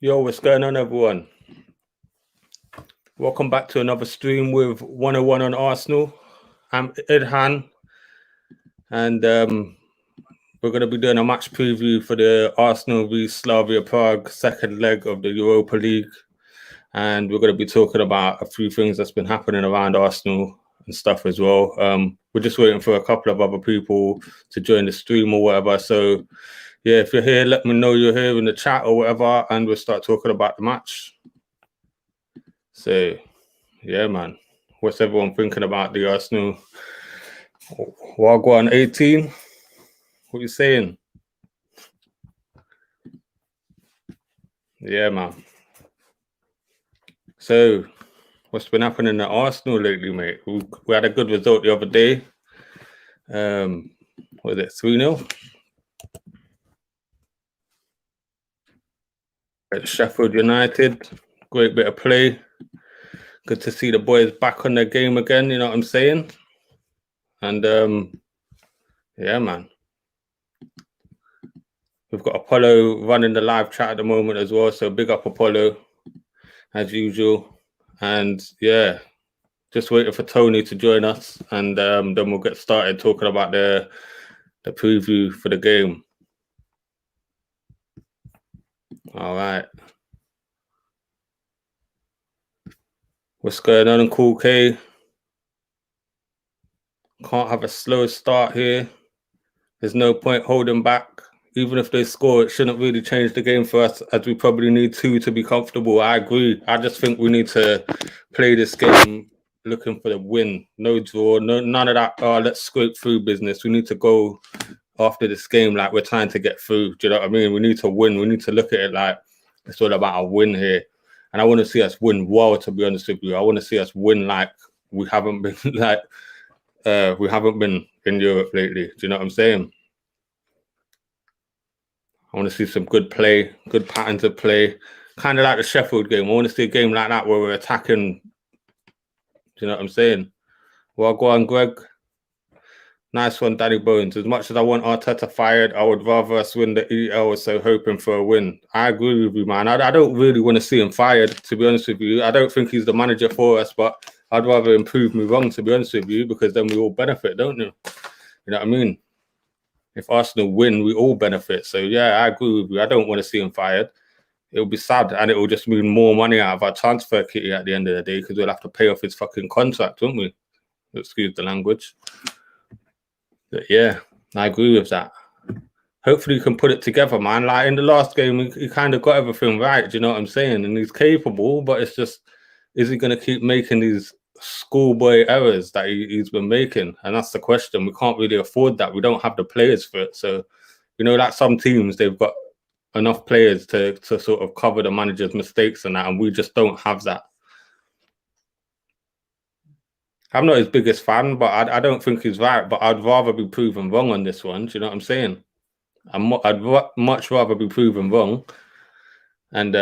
Yo, what's going on, everyone? Welcome back to another stream with 101 on Arsenal. I'm Idhan, and we're going to be doing a match preview for the Arsenal v Slavia Prague second leg of the Europa League. And we're going to be talking about a few things that's been happening around Arsenal and stuff as well. We're just waiting for a couple of other people to join the stream or whatever. So, yeah, if you're here, let me know you're here in the chat or whatever, and we'll start talking about the match. So, yeah, man. What's everyone thinking about the Arsenal? Wagwan 18? What you saying? Yeah, man. So, what's been happening at Arsenal lately, mate? We had a good result the other day. What was it, 3-0? At Sheffield United. Great bit of play. Good to see the boys back on their game again, you know what I'm saying? And, yeah, man. We've got Apollo running the live chat at the moment as well, so big up Apollo, as usual. And, yeah, just waiting for Tony to join us, and then we'll get started talking about the preview for the game. All right. What's going on, Cool K? Can't have a slow start here. There's no point holding back. Even if they score, it shouldn't really change the game for us, as we probably need two to be comfortable. I agree. I just think we need to play this game looking for the win. No draw, none of that, let's scrape through business. We need to go after this game like we're trying to get through. Do you know what I mean? We need to win. We need to look at it like it's all about a win here. And I want to see us win well, to be honest with you. I want to see us win like we haven't been we haven't been in Europe lately. Do you know what I'm saying? I want to see some good play, good patterns of play. Kind of like the Sheffield game. I want to see a game like that where we're attacking. Do you know what I'm saying? Well, go on, Greg. Nice one, Danny Bones. As much as I want Arteta fired, I would rather us win the EL, so hoping for a win. I agree with you, man. I don't really want to see him fired, to be honest with you. I don't think he's the manager for us, but I'd rather him prove me wrong, to be honest with you, because then we all benefit, don't you? You know what I mean? If Arsenal win, we all benefit. So, yeah, I agree with you. I don't want to see him fired. It'll be sad, and it will just mean more money out of our transfer kitty at the end of the day, because we'll have to pay off his fucking contract, won't we? Excuse the language. But yeah, I agree with that. Hopefully you can put it together, man. Like in the last game, he kind of got everything right, do you know what I'm saying? And he's capable, but it's just, is he going to keep making these schoolboy errors that he's been making? And that's the question. We can't really afford that. We don't have the players for it. So, you know, like some teams, they've got enough players to sort of cover the manager's mistakes and that, and we just don't have that. I'm not his biggest fan, but I don't think he's right. But I'd rather be proven wrong on this one. Do you know what I'm saying? I'd much rather be proven wrong. And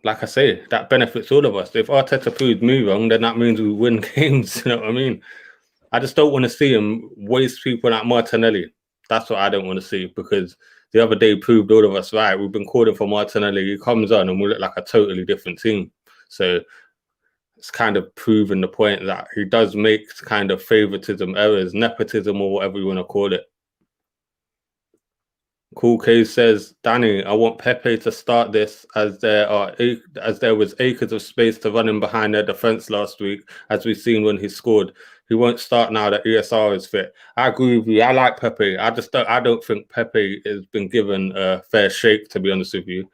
like I say, that benefits all of us. If Arteta proves me wrong, then that means we win games. You know what I mean? I just don't want to see him waste people like Martinelli. That's what I don't want to see, because the other day proved all of us right. We've been calling for Martinelli. He comes on and we look like a totally different team. So it's kind of proven the point that he does make kind of favoritism errors, nepotism, or whatever you want to call it. Cool K says, Danny, I want Pepe to start this, as there was acres of space to run in behind their defense last week, as we've seen when he scored. He won't start now that ESR is fit. I agree with you. I like Pepe. I don't think Pepe has been given a fair shake, to be honest with you.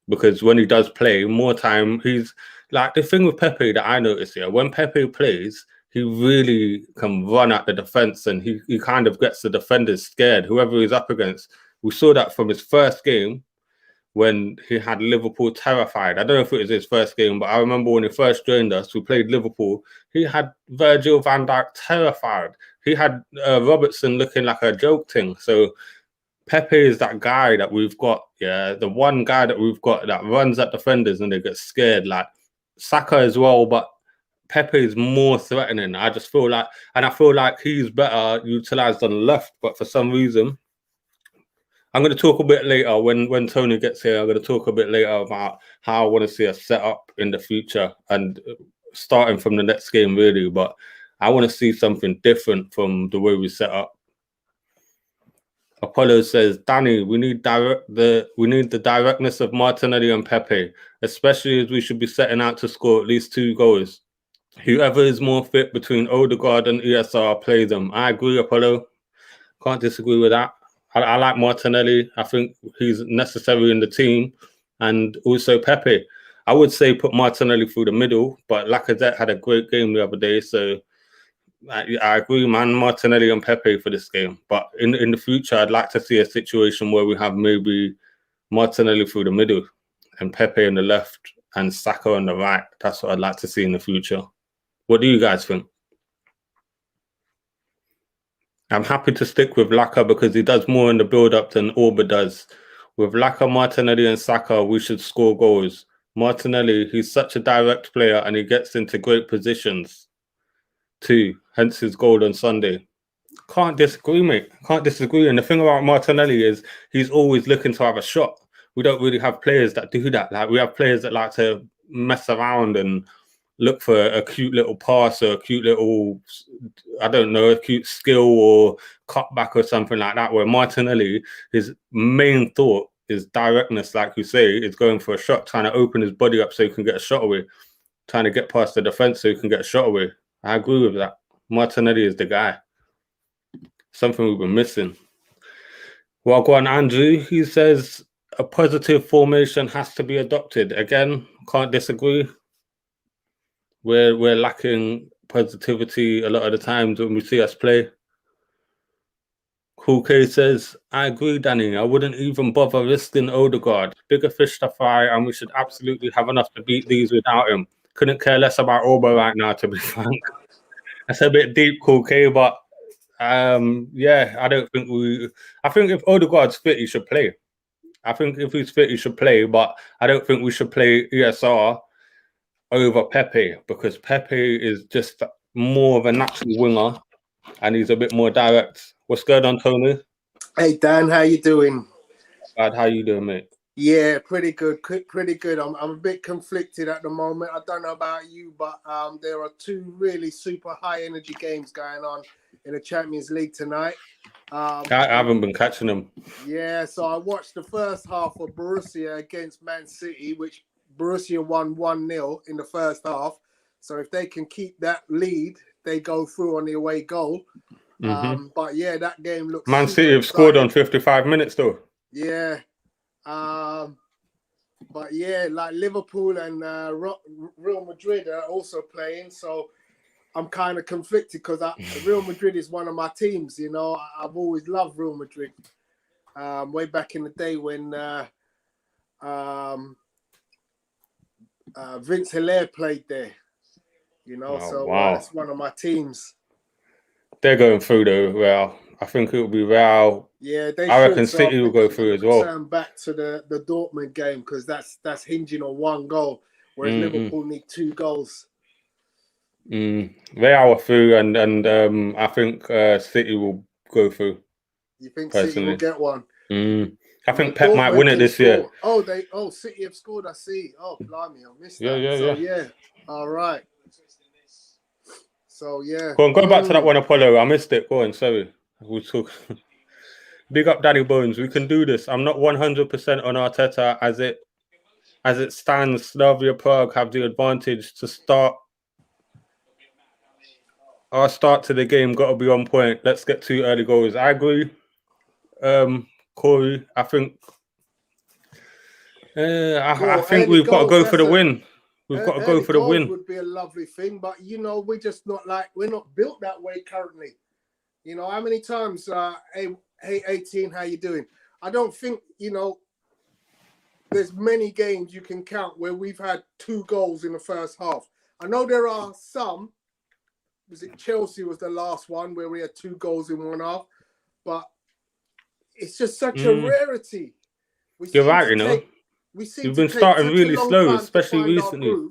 Because when he does play, more time, he's like, the thing with Pepe that I notice here, when Pepe plays, he really can run at the defense, and he kind of gets the defenders scared, whoever he's up against. We saw that from his first game when he had Liverpool terrified. I don't know if it was his first game, but I remember when he first joined us, we played Liverpool. He had Virgil van Dijk terrified. He had Robertson looking like a joke thing. So Pepe is that guy that we've got, yeah, the one guy that we've got that runs at defenders and they get scared, like Saka as well, but Pepe is more threatening. I just feel like, and I feel like he's better utilized on the left, but for some reason, I'm going to talk a bit later when Tony gets here. I'm going to talk a bit later about how I want to see us set up in the future and starting from the next game, really. But I want to see something different from the way we set up. Apollo says, Danny, we need the directness of Martinelli and Pepe, especially as we should be setting out to score at least 2 goals. Whoever is more fit between Odegaard and ESR, play them. I agree, Apollo. Can't disagree with that. I like Martinelli. I think he's necessary in the team. And also Pepe. I would say put Martinelli through the middle, but Lacazette had a great game the other day, so I agree, man. Martinelli and Pepe for this game. But in the future, I'd like to see a situation where we have maybe Martinelli through the middle and Pepe on the left and Saka on the right. That's what I'd like to see in the future. What do you guys think? I'm happy to stick with Laka because he does more in the build-up than Orba does. With Laka, Martinelli and Saka, we should score goals. Martinelli, he's such a direct player and he gets into great positions too, hence his goal on Sunday. Can't disagree, mate. Can't disagree. And the thing about Martinelli is he's always looking to have a shot. We don't really have players that do that. Like, we have players that like to mess around and look for a cute little pass or a cute little, I don't know, a cute skill or cutback or something like that, where Martinelli, his main thought is directness, like you say, is going for a shot, trying to open his body up so he can get a shot away, trying to get past the defense so he can get a shot away. I agree with that. Martinelli is the guy. Something we've been missing. Well, go on, Andrew. He says a positive formation has to be adopted. Again, can't disagree. We're lacking positivity a lot of the times when we see us play. Cool K says, I agree, Danny. I wouldn't even bother risking Odegaard. Bigger fish to fry, and we should absolutely have enough to beat these without him. Couldn't care less about Orba right now, to be frank. That's a bit deep, Cool K, but yeah, I don't think I think if Odegaard's fit, he should play. I think if he's fit, he should play, but I don't think we should play ESR over Pepe because Pepe is just more of a natural winger and he's a bit more direct. What's going on, Tony? Hey, Dan, how you doing? Bad, how you doing, mate? Yeah, pretty good, pretty good. I'm a bit conflicted at the moment. I don't know about you, but there are 2 really super high energy games going on in the Champions League tonight. I haven't been catching them. Yeah, so I watched the first half of Borussia against Man City, which Borussia won 1-0 in the first half. So if they can keep that lead, they go through on the away goal. But yeah, that game looks. Man City have scored on 55 minutes though. Yeah. But yeah, like Liverpool and Real Madrid are also playing, so I'm kind of conflicted because Real Madrid is one of my teams. You know, I've always loved Real Madrid. Way back in the day when Vince Hilaire played there. You know, that's one of my teams. They're going through though, Real. I think it will be Real. Yeah, I reckon City will go through as well. Turn back to the Dortmund game because that's hinging on 1 goal, whereas Liverpool need 2 goals. Real are through, and I think City will go through. You think City will get one? I think Pep might win it this year. City have scored. I see. Oh, blimey, I missed that. Yeah. All right. So yeah. Go back to that one, Apollo. I missed it. Go on, sorry. We'll talk. Big up, Danny Bones. We can do this. I'm not 100% on Arteta as it stands. Slavia Prague have the advantage to start. Our start to the game got to be on point. Let's get 2 early goals. I agree. Corey, I think. I think we've got to go for the win. We've got to go for the win. Would be a lovely thing, but you know, we're just not we're not built that way currently. You know, how many times? Hey, 18, how you doing? I don't think there's many games you can count where we've had 2 goals in the first half. I know there are some. Was it Chelsea was the last one where we had 2 goals in 1 half, but it's just such a rarity. You're right, you know. We've been starting really slow, especially recently.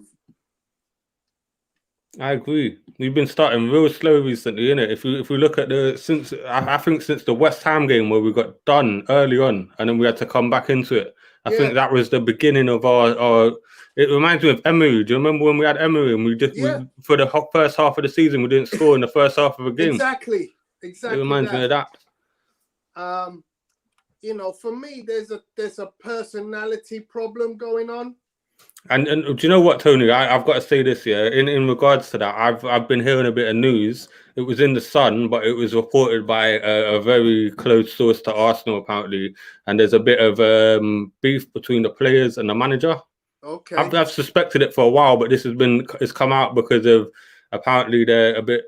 I agree. We've been starting real slow recently, innit? If we look at I think since the West Ham game where we got done early on and then we had to come back into it. I think that was the beginning of our. It reminds me of Emery. Do you remember when we had Emery and we for the first half of the season we didn't score in the first half of a game? Exactly. It reminds me of that. You know, for me, there's a personality problem going on. And do you know what, Tony? I've got to say this, yeah. In regards to that, I've been hearing a bit of news. It was in the Sun, but it was reported by a very close source to Arsenal, apparently. And there's a bit of beef between the players and the manager. Okay. I've suspected it for a while, but it's come out because of apparently they're a bit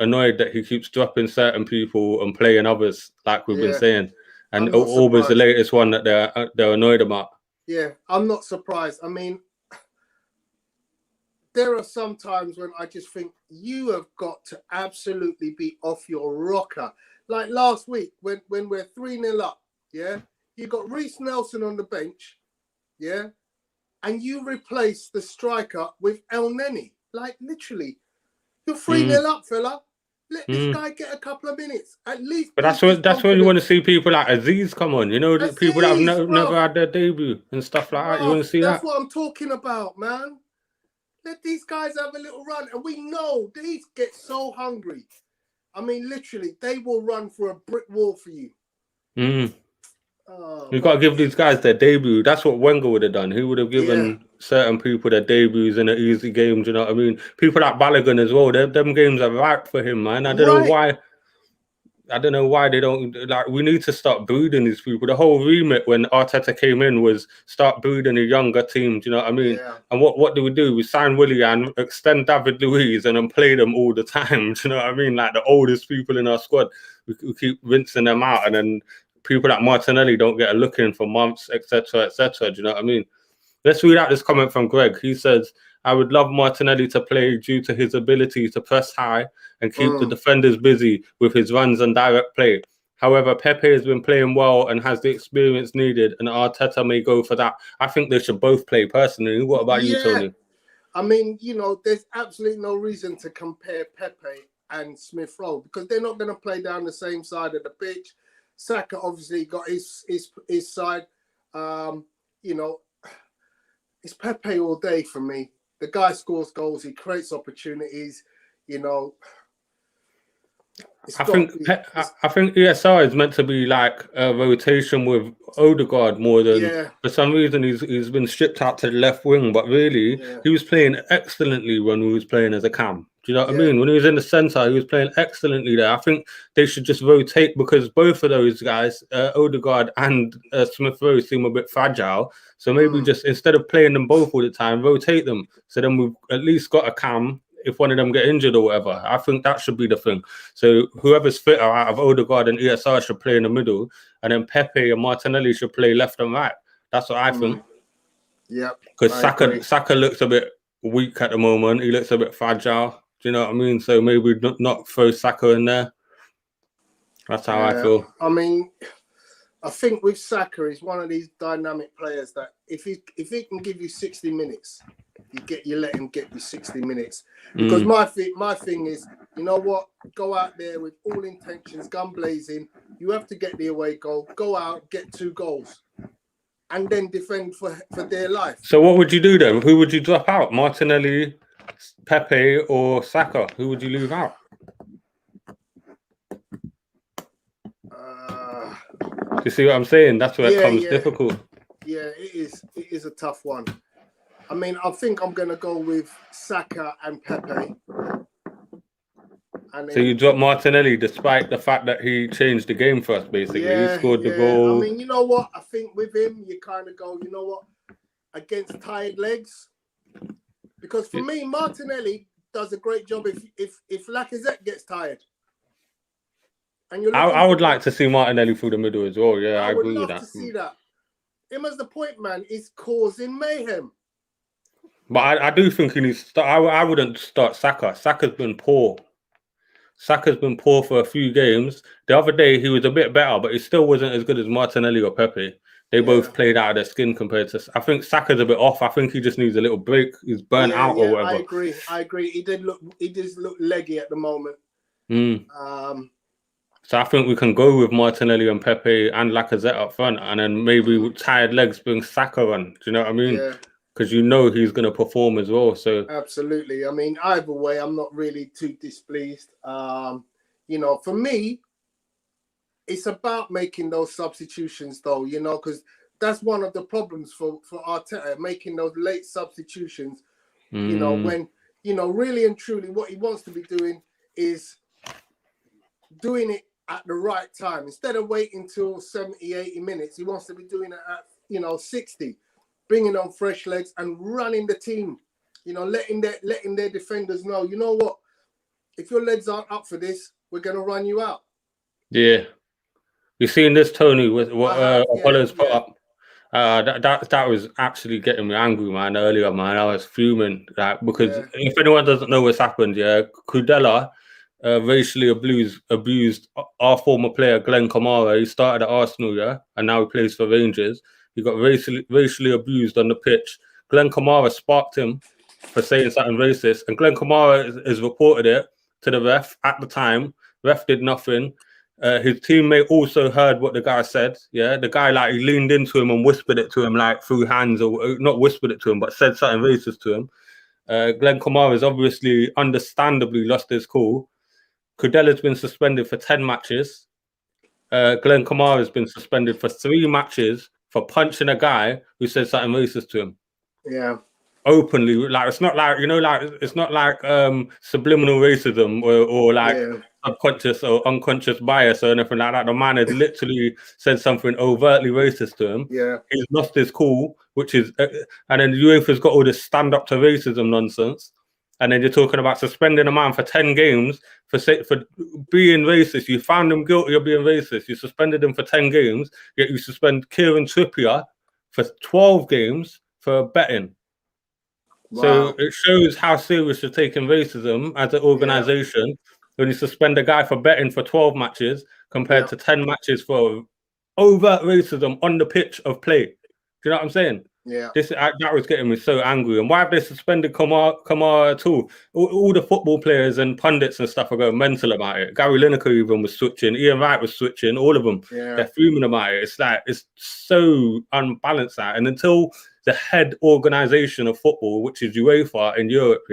annoyed that he keeps dropping certain people and playing others, like we've been saying. And Auba's the latest one that they're annoyed about. Yeah, I'm not surprised. I mean, there are some times when I just think you have got to absolutely be off your rocker. Like last week when we're 3-0 up, yeah? You got Reece Nelson on the bench, yeah? And you replace the striker with El Neni. Like literally, you're 3-0 up, fella. Let this guy get a couple of minutes at least. But that's when you want to see people like Aziz come on. You know, Aziz, people that have never had their debut and stuff like that. You want to see that's what I'm talking about, man. Let these guys have a little run, and we know these get so hungry. I mean, literally, they will run for a brick wall for you. You've got to give these guys their debut. That's what Wenger would have done. He would have given certain people their debuts in an easy game. Do you know what I mean? People like Balogun as well. Them games are ripe for him, man. I don't know why. I don't know why they don't like. We need to start breeding these people. The whole remit when Arteta came in was start breeding a younger team. Do you know what I mean? Yeah. And what do? We sign Willian, extend David Luiz, and then play them all the time. Do you know what I mean? Like the oldest people in our squad, we keep rinsing them out, and then people like Martinelli don't get a look in for months, etc., etc. Do you know what I mean? Let's read out this comment from Greg. He says, I would love Martinelli to play due to his ability to press high and keep the defenders busy with his runs and direct play. However, Pepe has been playing well and has the experience needed, and Arteta may go for that. I think they should both play personally. What about you, Tony? I mean, you know, there's absolutely no reason to compare Pepe and Smith Rowe because they're not going to play down the same side of the pitch. Saka obviously got his side. You know, it's Pepe all day for me. The guy scores goals. He creates opportunities. You know, I think ESR is meant to be like a rotation with Odegaard more than for some reason he's been stripped out to the left wing. But really, he was playing excellently when he was playing as a cam. Do you know what I mean? When he was in the centre, he was playing excellently there. I think they should just rotate because both of those guys, Odegaard and Smith Rowe, seem a bit fragile. So maybe just instead of playing them both all the time, rotate them. So then we've at least got a cam if one of them get injured or whatever. I think that should be the thing. So whoever's fitter out of Odegaard and ESR should play in the middle, and then Pepe and Martinelli should play left and right. That's what I think. Yeah. Because Saka looks a bit weak at the moment. He looks a bit fragile. Do you know what I mean? So maybe not throw Saka in there. That's how I feel. I mean, I think with Saka, he's one of these dynamic players that if he can give you 60 minutes, you let him get you 60 minutes. Because my thing is, you know what? Go out there with all intentions, gun blazing. You have to get the away goal. Go out, get 2 goals, and then defend for their life. So what would you do then? Who would you drop out? Martinelli, Pepe, or Saka? Who would you leave out? You see what I'm saying? That's where it becomes difficult. Yeah, it is. It is a tough one. I mean, I think I'm going to go with Saka and Pepe. And so you drop Martinelli despite the fact that he changed the game for us, basically. He scored the goal. I mean, you know what? I think with him, you kind of go, you know what? Against tired legs. Because for me, Martinelli does a great job if Lacazette gets tired. And I would like to see Martinelli through the middle as well. Yeah, I agree with that. I would love to see that. Him as the point man is causing mayhem. But I do think he needs to start. I wouldn't start Saka. Saka's been poor. Saka's been poor for a few games. The other day, he was a bit better, but he still wasn't as good as Martinelli or Pepe. They both played out of their skin compared to. I think Saka's a bit off. I think he just needs a little break. He's burnt out or whatever. I agree. He just look leggy at the moment. So I think we can go with Martinelli and Pepe and Lacazette up front, and then maybe with tired legs bring Saka on. Do you know what I mean? Yeah. Because you know he's going to perform as well. So absolutely. I mean, either way, I'm not really too displeased. You know, for me, it's about making those substitutions, though. You know, because that's one of the problems for Arteta, making those late substitutions. You know, when really and truly, what he wants to be doing is doing it at the right time. Instead of waiting till 70, 80 minutes, he wants to be doing it at 60. Bringing on fresh legs and running the team, letting their defenders know, you know what, if your legs aren't up for this, we're going to run you out. Yeah. You've seen this, Tony, with what Apollo's put up. That was actually getting me angry, man, earlier, man. I was fuming, because if anyone doesn't know what's happened, Kudela racially abused our former player, Glenn Kamara. He started at Arsenal, and now he plays for Rangers. He got racially abused on the pitch. Glenn Kamara sparked him for saying something racist, and Glenn Kamara has reported it to the ref at the time. Ref did nothing. His teammate also heard what the guy said. Yeah, the guy he leaned into him and whispered it to him through hands, or not whispered it to him, but said something racist to him. Glenn Kamara has obviously, understandably, lost his cool. Kudela's been suspended for 10 matches. Glenn Kamara has been suspended for 3 matches for punching a guy who said something racist to him. Yeah. Openly, it's not it's not like subliminal racism or subconscious or unconscious bias or anything like that. The man has literally said something overtly racist to him. Yeah. He's lost his cool, which is, and then UEFA's got all this stand up to racism nonsense. And then you're talking about suspending a man for 10 games for being racist. You found him guilty of being racist. You suspended him for 10 games, yet you suspend Kieran Trippier for 12 games for betting. Wow. So it shows how serious you're taking racism as an organisation when you suspend a guy for betting for 12 matches compared to 10 matches for overt racism on the pitch of play. Do you know what I'm saying? Yeah, that was getting me so angry. And why have they suspended Kamara at all? All the football players and pundits and stuff are going mental about it. Gary Lineker even was switching. Ian Wright was switching. All of them, they're fuming about it. It's so unbalanced. And until the head organisation of football, which is UEFA in Europe,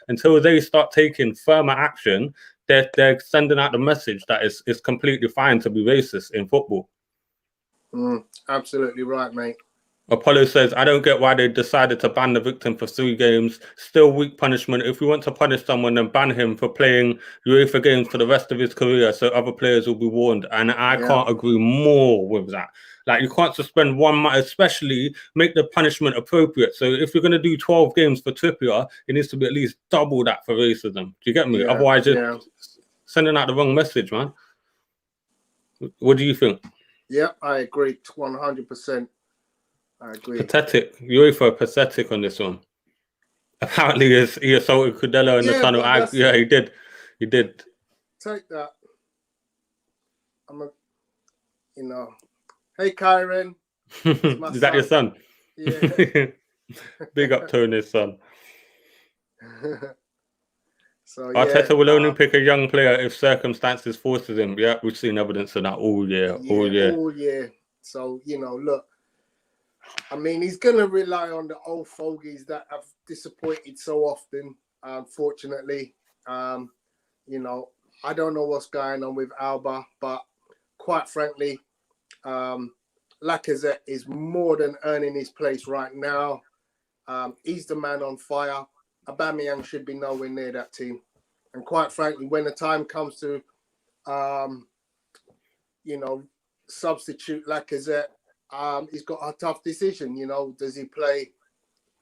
until they start taking firmer action, they're sending out the message that it's completely fine to be racist in football. Absolutely right, mate. Apollo says, I don't get why they decided to ban the victim for 3 games. Still weak punishment. If we want to punish someone, then ban him for playing UEFA games for the rest of his career so other players will be warned. And I can't agree more with that. You can't suspend 1 month, especially make the punishment appropriate. So if you're going to do 12 games for Trippier, it needs to be at least double that for racism. Do you get me? Yeah, otherwise, just sending out the wrong message, man. What do you think? Yeah, I agree 100%. I agree. Pathetic. UEFA are pathetic on this one. Apparently, he assaulted Kudela in the tunnel. He did. He did. Take that. Hey, Kyron. Is that your son? Yeah. Big up Tony's son. So Arteta will only pick a young player if circumstances forces him. Yeah, we've seen evidence of that all year. All year. So, look. I mean, he's going to rely on the old fogies that have disappointed so often, unfortunately. I don't know what's going on with Alba, but quite frankly, Lacazette is more than earning his place right now. He's the man on fire. Aubameyang should be nowhere near that team. And quite frankly, when the time comes to, substitute Lacazette, he's got a tough decision. Does he play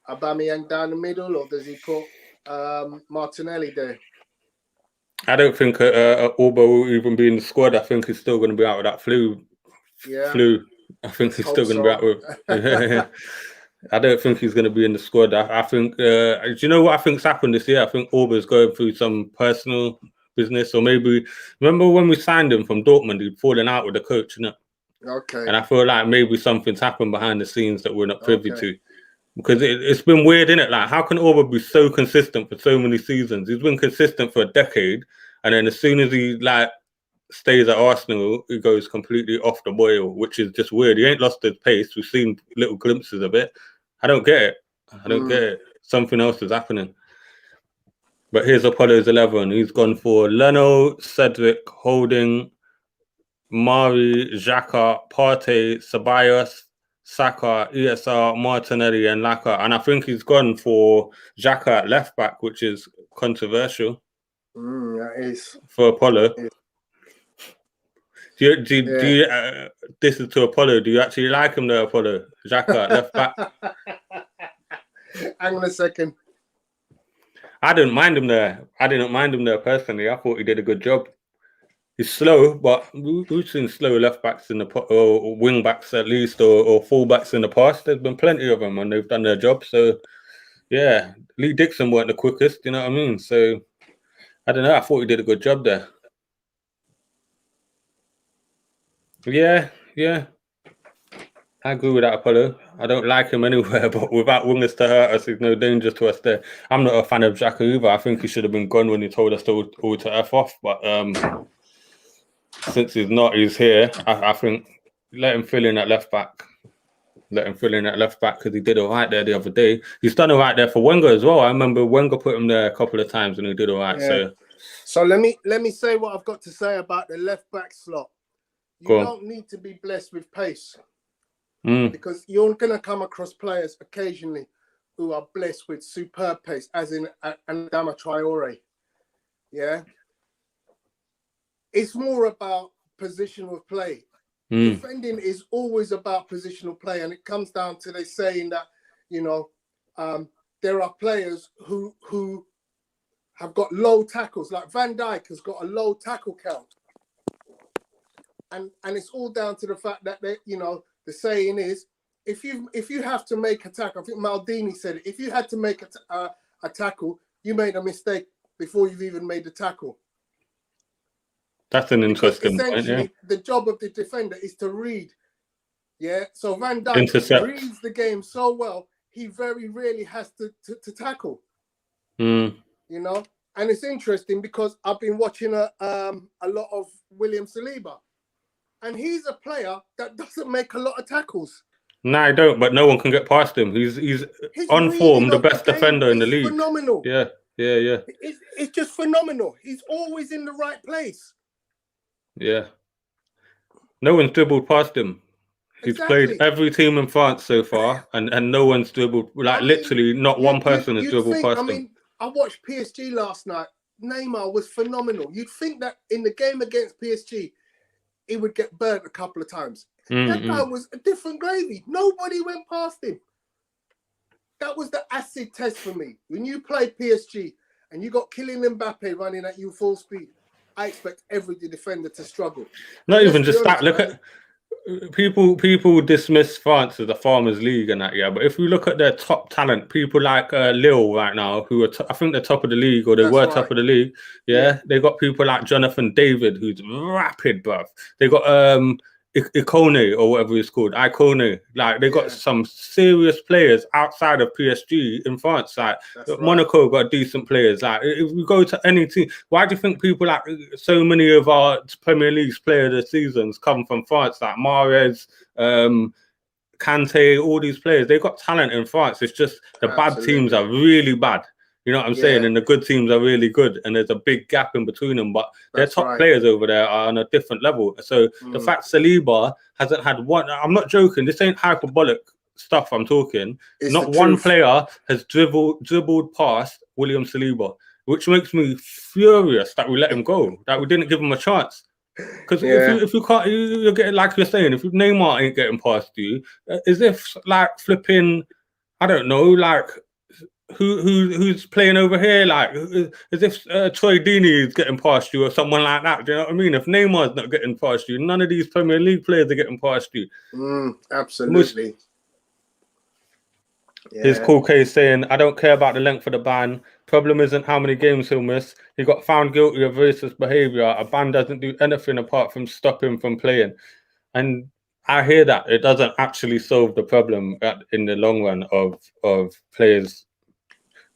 Aubameyang down the middle or does he put Martinelli there? I don't think Auba will even be in the squad. I think he's still going to be out with that flu. I think he's still going to be out with. I don't think he's going to be in the squad. I think. Do you know what I think's happened this year? I think Auba's going through some personal business, or maybe remember when we signed him from Dortmund, he'd fallen out with the coach, innit? Okay. And I feel like maybe something's happened behind the scenes that we're not privy Okay. to. Because it's been weird, innit? Like, how can Orba be so consistent for so many seasons? He's been consistent for a decade, and then as soon as he like stays at Arsenal, he goes completely off the boil, which is just weird. He ain't lost his pace. We've seen little glimpses of it. I don't get it. I don't get it. Something else is happening. But here's Apollo's 11. He's gone for Leno, Cedric, Holding, Mari, Xhaka, Partey, Ceballos, Saka, ESR, Martinelli, and Laka. And I think he's gone for Xhaka at left back, which is controversial. That is. For Apollo. Do you this is to Apollo. Do you actually like him there, Apollo? Xhaka at left back. Hang on a second. I didn't mind him there. Personally. I thought he did a good job. He's slow, but we've seen slow left backs in the or wing backs at least, or full backs in the past. There's been plenty of them, and they've done their job. So, yeah, Lee Dixon weren't the quickest. You know what I mean? So, I don't know. I thought he did a good job there. Yeah. I agree with that, Apollo. I don't like him anywhere, but without wingers to hurt us, there's no danger to us there. I'm not a fan of Xhaka either. I think he should have been gone when he told us all to F off. But since he's not, he's here. I think let him fill in at left back. Because he did all right there the other day. He's done all right there for Wenger as well. I remember Wenger put him there a couple of times and he did all right. Yeah. So let me say what I've got to say about the left back slot. You don't need to be blessed with pace. Because you're going to come across players occasionally who are blessed with superb pace, as in Adama Traore. Yeah. It's more about positional play. Defending is always about positional play, and it comes down to they saying that, there are players who have got low tackles, like Van Dijk has got a low tackle count. And it's all down to the fact that the saying is, if you have to make a tackle, I think Maldini said it, if you had to make a tackle, you made a mistake before you've even made the tackle. That's an interesting point. Essentially, the job of the defender is to read. Yeah. So Van Dijk reads the game so well, he very rarely has to tackle. And it's interesting because I've been watching a lot of William Saliba. And he's a player that doesn't make a lot of tackles. No, I don't, but no one can get past him. He's on form, the best defender in the league. Phenomenal. Yeah. It's just phenomenal. He's always in the right place. Yeah. No one's dribbled past him. He's played every team in France so far, and no one's dribbled. Literally, not one person has dribbled past him. I watched PSG last night. Neymar was phenomenal. You'd think that in the game against PSG, he would get burnt a couple of times. That guy was a different gravy. Nobody went past him. That was the acid test for me. When you play PSG and you got Kylian Mbappe running at you full speed, I expect every defender to struggle. Not even just that. Look at people dismiss France as a farmers league and that, but if we look at their top talent, people like Lille right now, who are I think they're top of the league, or they were top of the league. They got people like Jonathan David, who's rapid, bruv. They got Ikone, or whatever it's called, Ikone. Like, they got some serious players outside of PSG in France. Like, Monaco got decent players. Like, if we go to any team, why do you think people like so many of our Premier League's player of the seasons come from France? Like Mahrez, Kante, all these players, they got talent in France. It's just the bad teams are really bad. You know what I'm saying? And the good teams are really good, and there's a big gap in between them. But their top players over there are on a different level. So the fact Saliba hasn't had one, I'm not joking, this ain't hyperbolic stuff I'm talking. Not one player has dribbled past William Saliba, which makes me furious that we let him go, that we didn't give him a chance. Because if you can't, you're getting, like you're saying, if Neymar ain't getting past you, as if like flipping, I don't know, like, who's playing over here, like as if Troy Deeney is getting past you or someone like that. Do you know what I mean? If Neymar's not getting past you, none of these Premier League players are getting past you. Absolutely. His cool case saying, I don't care about the length of the ban. Problem isn't how many games he'll miss. He got found guilty of racist behaviour. A ban doesn't do anything apart from stop him from playing. And I hear that it doesn't actually solve the problem in the long run of players,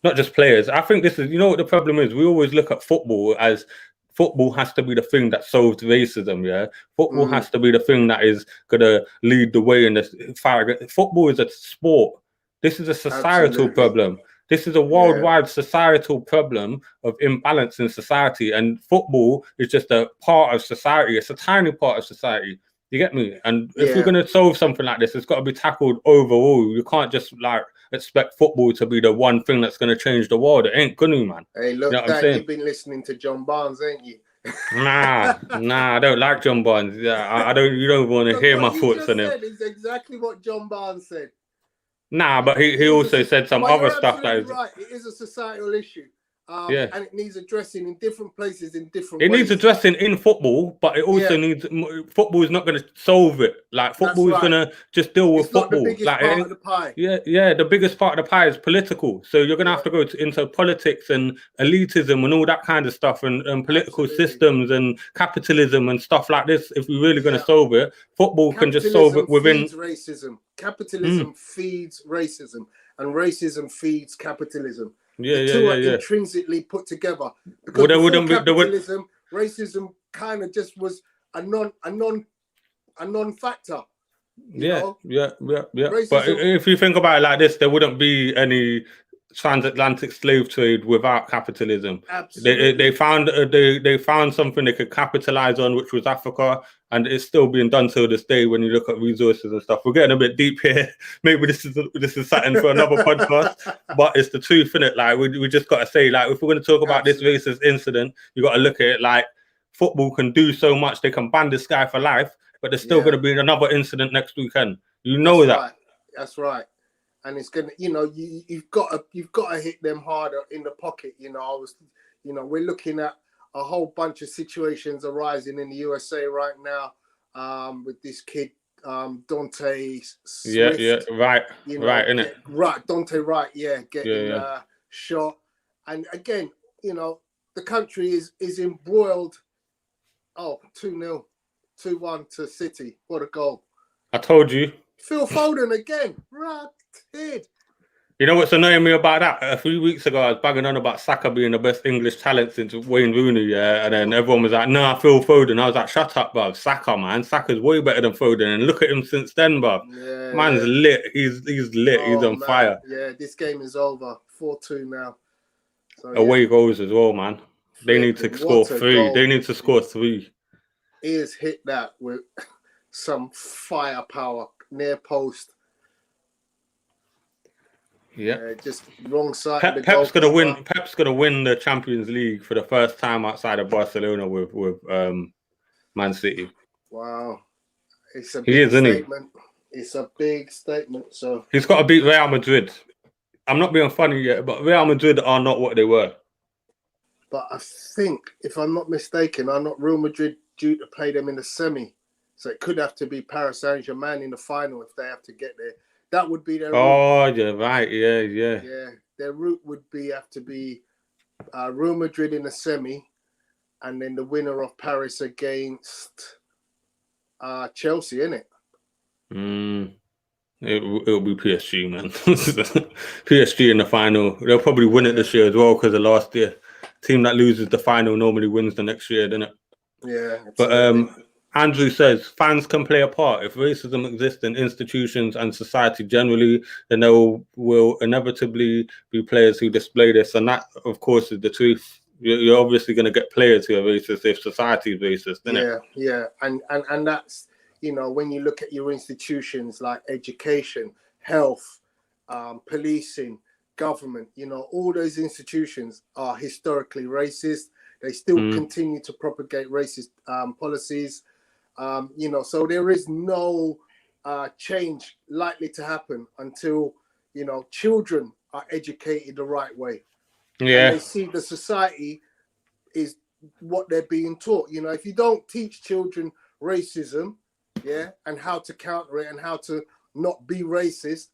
not just players. I think this is, you know what the problem is? We always look at football as football has to be the thing that solves racism, yeah? Football has to be the thing that is going to lead the way in this fight. Football is a sport. This is a societal Absolutely. problem. This is a worldwide societal problem of imbalance in society. And football is just a part of society. It's a tiny part of society. You get me? And if we're going to solve something like this, it's got to be tackled overall. You can't just like expect football to be the one thing that's going to change the world. It ain't gonna, man. Hey, look, you know Dan, you've been listening to John Barnes, ain't you? Nah, I don't like John Barnes. Yeah, I don't. You don't want to hear my thoughts on him. What you just said is exactly what John Barnes said. Nah, but he also said some other stuff that is right. It is a societal issue. Yeah. And it needs addressing in different places in different It ways. needs addressing in football, but it also needs football is not going to solve it. Like football is going to just deal with football. Not the biggest part of the pie. Yeah, the biggest part of the pie is political. So you're going to have to go into politics and elitism and all that kind of stuff and political systems and capitalism and stuff like this. If we're really going to solve it, football can just solve it within. Feeds racism. Capitalism feeds racism, and racism feeds capitalism. The two are intrinsically put together. Because capitalism, racism kind of just was a non-factor. Yeah. Racism, but if you think about it like this, there wouldn't be any transatlantic slave trade without capitalism. Absolutely. They found something they could capitalize on, which was Africa, and it's still being done till this day. When you look at resources and stuff, we're getting a bit deep here. Maybe this is something for another podcast, but it's the truth, innit? Like we just got to say, like if we're going to talk about this racist incident, you got to look at it like football can do so much. They can ban this guy for life, but there's still going to be another incident next weekend. You know that. Right. That's right. And it's gonna, you've got to hit them harder in the pocket. We're looking at a whole bunch of situations arising in the USA right now, with this kid, Dante Swift. Right, innit? Right, Dante Wright, getting shot, and again, the country is embroiled. 2-0, 2-1 to City. What a goal! I told you. Phil Foden again, right? You know what's annoying me about that? A few weeks ago, I was bagging on about Saka being the best English talent since Wayne Rooney, and then everyone was like, "Nah, Phil Foden." I was like, "Shut up, bruv. Saka, man. Saka's way better than Foden." And look at him since then, bruv. Man's lit. He's lit. He's on fire. Yeah, this game is over. 4-2 now. So, away goals as well, man. They need to score 3. They need to score 3. He has hit that with some firepower near post. Yeah, just wrong side. Pep's gonna win. Pep's gonna win the Champions League for the first time outside of Barcelona with Man City. Wow, it's a big statement. It's a big statement. So he's got to beat Real Madrid. I'm not being funny yet, but Real Madrid are not what they were. But I think, if I'm not mistaken, are not Real Madrid due to play them in the semi? So it could have to be Paris Saint-Germain in the final if they have to get there. That would be their route. Oh, you're right. Yeah. Their route would have to be Real Madrid in the semi, and then the winner of Paris against Chelsea, innit? It'll be PSG, man. PSG in the final. They'll probably win it this year as well because of last year. Team that loses the final normally wins the next year, doesn't it? Yeah. Absolutely. But Andrew says fans can play a part. If racism exists in institutions and society generally, then there will inevitably be players who display this. And that, of course, is the truth. You're obviously going to get players who are racist if society is racist, isn't it? Yeah. And that's, when you look at your institutions like education, health, policing, government, all those institutions are historically racist. They still continue to propagate racist policies. So there is no change likely to happen until, children are educated the right way. Yeah. And they see the society is what they're being taught. If you don't teach children racism, and how to counter it and how to not be racist,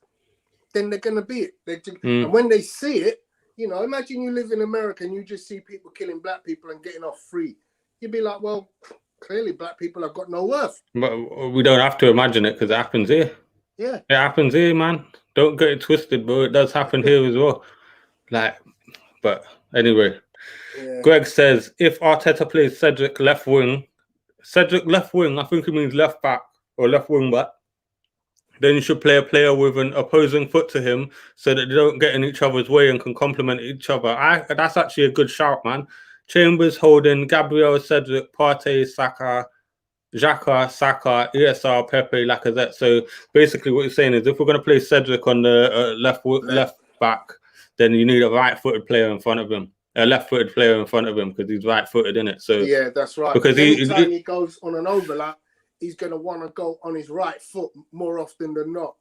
then they're going to be it. And when they see it, imagine you live in America and you just see people killing black people and getting off free. You'd be like, well, Clearly, black people have got no worth. But we don't have to imagine it because it happens here. Yeah. It happens here, man. Don't get it twisted, bro. It does happen here as well. Like, but anyway. Yeah. Greg says, if Arteta plays Cedric left wing, I think he means left back or left wing back, then you should play a player with an opposing foot to him so that they don't get in each other's way and can complement each other. That's actually a good shout, man. Chambers, Holding, Gabriel, Cedric, Partey, Saka, Xhaka, Saka, ESR, Pepe, Lacazette. So basically what you're saying is if we're going to play Cedric on the left back, then you need a right-footed player in front of him. A left-footed player in front of him because he's right-footed, in it. So yeah, that's right. Because anytime he goes on an overlap, he's going to want to go on his right foot more often than not.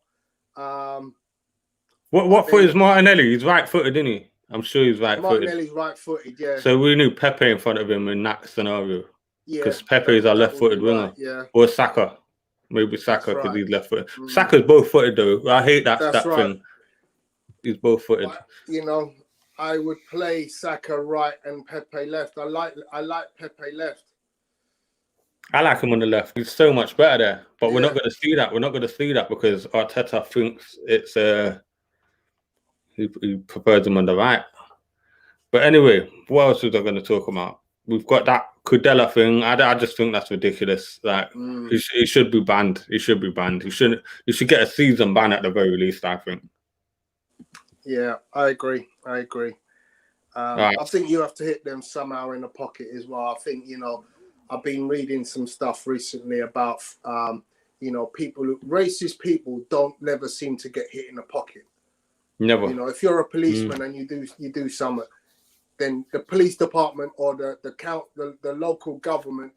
What foot is Martinelli? He's right-footed, isn't he? I'm sure he's right-footed. Martinelli's right-footed, yeah. So we need Pepe in front of him in that scenario. Yeah. Because Pepe is our left-footed winger. Right, yeah. Or Saka. Maybe Saka because he's left-footed. Mm. Saka's both-footed, though. I hate that right. thing. He's both-footed. But, you know, I would play Saka right and Pepe left. I like Pepe left. I like him on the left. He's so much better there. But we're not going to see that. We're not going to see that because Arteta thinks it's he prefers him on the right. But anyway, what else was I going to talk about? We've got that Kudela thing. I just think that's ridiculous. Like he should be banned. He should be banned. He should get a season ban at the very least, I think. Yeah, I agree. Right. I think you have to hit them somehow in the pocket as well. I think, you know, I've been reading some stuff recently about, you know, racist people don't never seem to get hit in the pocket. Never. You know, if you're a policeman and you do something, then the police department or the local government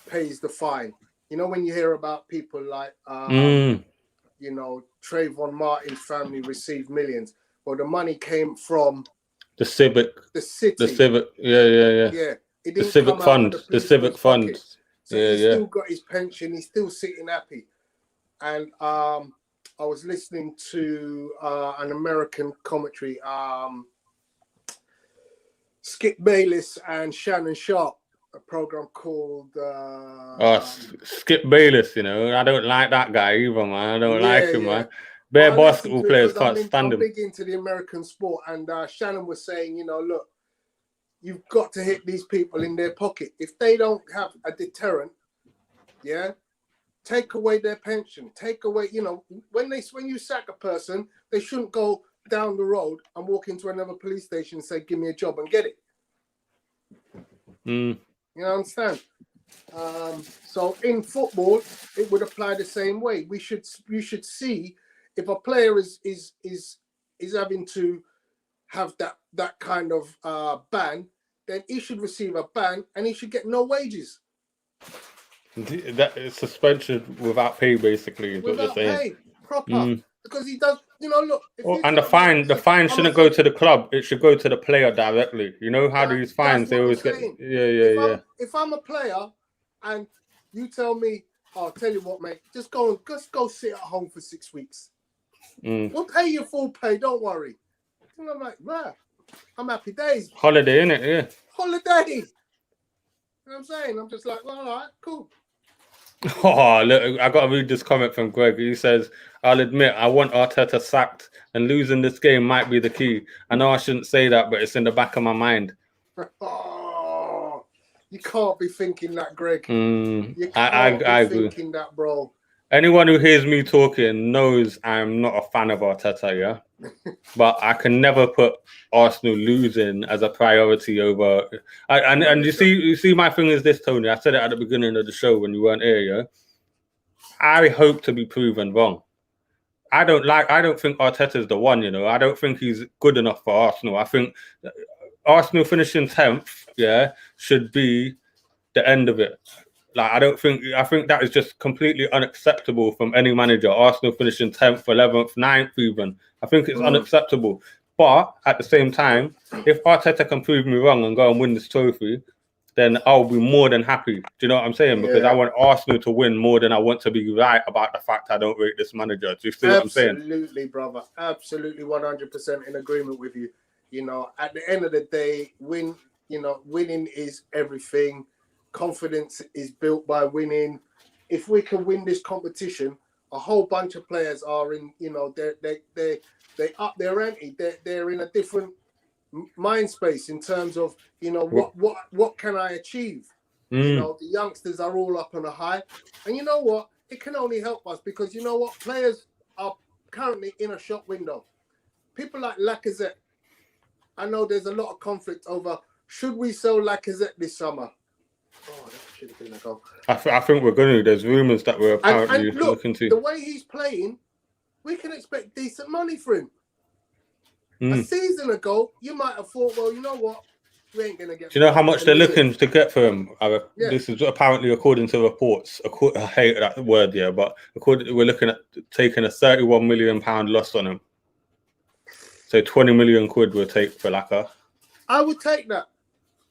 pays the fine. You know, when you hear about people like, you know, Trayvon Martin's family received millions. Well, the money came from the city. Yeah. Yeah. It didn't the civic fund. The civic fund. So he's still got his pension. He's still sitting happy. And I was listening to an American commentary. Skip Bayless and Shannon Sharp, a program called Skip Bayless. You know, I don't like that guy either, man. I don't like him, man. Bare basketball players can't stand him. I'm big into the American sport, and Shannon was saying, you know, look, you've got to hit these people in their pocket. If they don't have a deterrent, yeah, take away their pension, take away, you know, when you sack a person, they shouldn't go down the road and walk into another police station and say, give me a job and get it. You understand? So in football, it would apply the same way. You should see if a player is having to have that kind of ban, then he should receive a ban and he should get no wages. That is suspension without pay, basically. Is without what you're saying. Pay, proper. Because he does, you know, look. And the fine shouldn't go to the club. It should go to the player directly. You know how these fines, they always get. Yeah. If I'm a player and you tell me, I'll tell you what, mate, just go sit at home for 6 weeks. We'll pay you full pay, don't worry. And I'm like, right, I'm happy days. Holiday, innit? Yeah. Holiday. You know what I'm saying? I'm just like, well, all right, cool. Oh, look, I got to read this comment from Greg. He says, I'll admit, I want Arteta sacked, and losing this game might be the key. I know I shouldn't say that, but it's in the back of my mind. Oh, you can't be thinking that, Greg. You can't be thinking that, bro. Anyone who hears me talking knows I'm not a fan of Arteta, yeah? But I can never put Arsenal losing as a priority over... And you see, my thing is this, Tony. I said it at the beginning of the show when you weren't here, yeah? I hope to be proven wrong. I don't think Arteta's the one, you know? I don't think he's good enough for Arsenal. I think Arsenal finishing 10th, yeah, should be the end of it. Like, I think that is just completely unacceptable from any manager. Arsenal finishing 10th, 11th, 9th even. I think it's unacceptable. But at the same time, if Arteta can prove me wrong and go and win this trophy, then I'll be more than happy. Do you know what I'm saying? Because I want Arsenal to win more than I want to be right about the fact I don't rate this manager. Do you see what I'm saying? Absolutely, brother. Absolutely 100% in agreement with you. You know, at the end of the day, winning is everything. confidence is built by winning. If we can win this competition, a whole bunch of players are in, you know, they up their ante. They're in a different mind space in terms of, you know, what can I achieve? You know, the youngsters are all up on a high, and you know what? It can only help us because you know what? Players are currently in a shop window. People like Lacazette. I know there's a lot of conflict over should we sell Lacazette this summer. Oh, that should have been a goal. I think we're going to. There's rumours that we're apparently and look, looking to. The way he's playing, we can expect decent money for him. A season ago, you might have thought, well, you know what? We ain't going to get... Do you know how much they're looking to get for him? This is apparently according to reports. I hate that word, yeah, but we're looking at taking a £31 million loss on him. So 20 million quid we'll take for Laka. I would take that.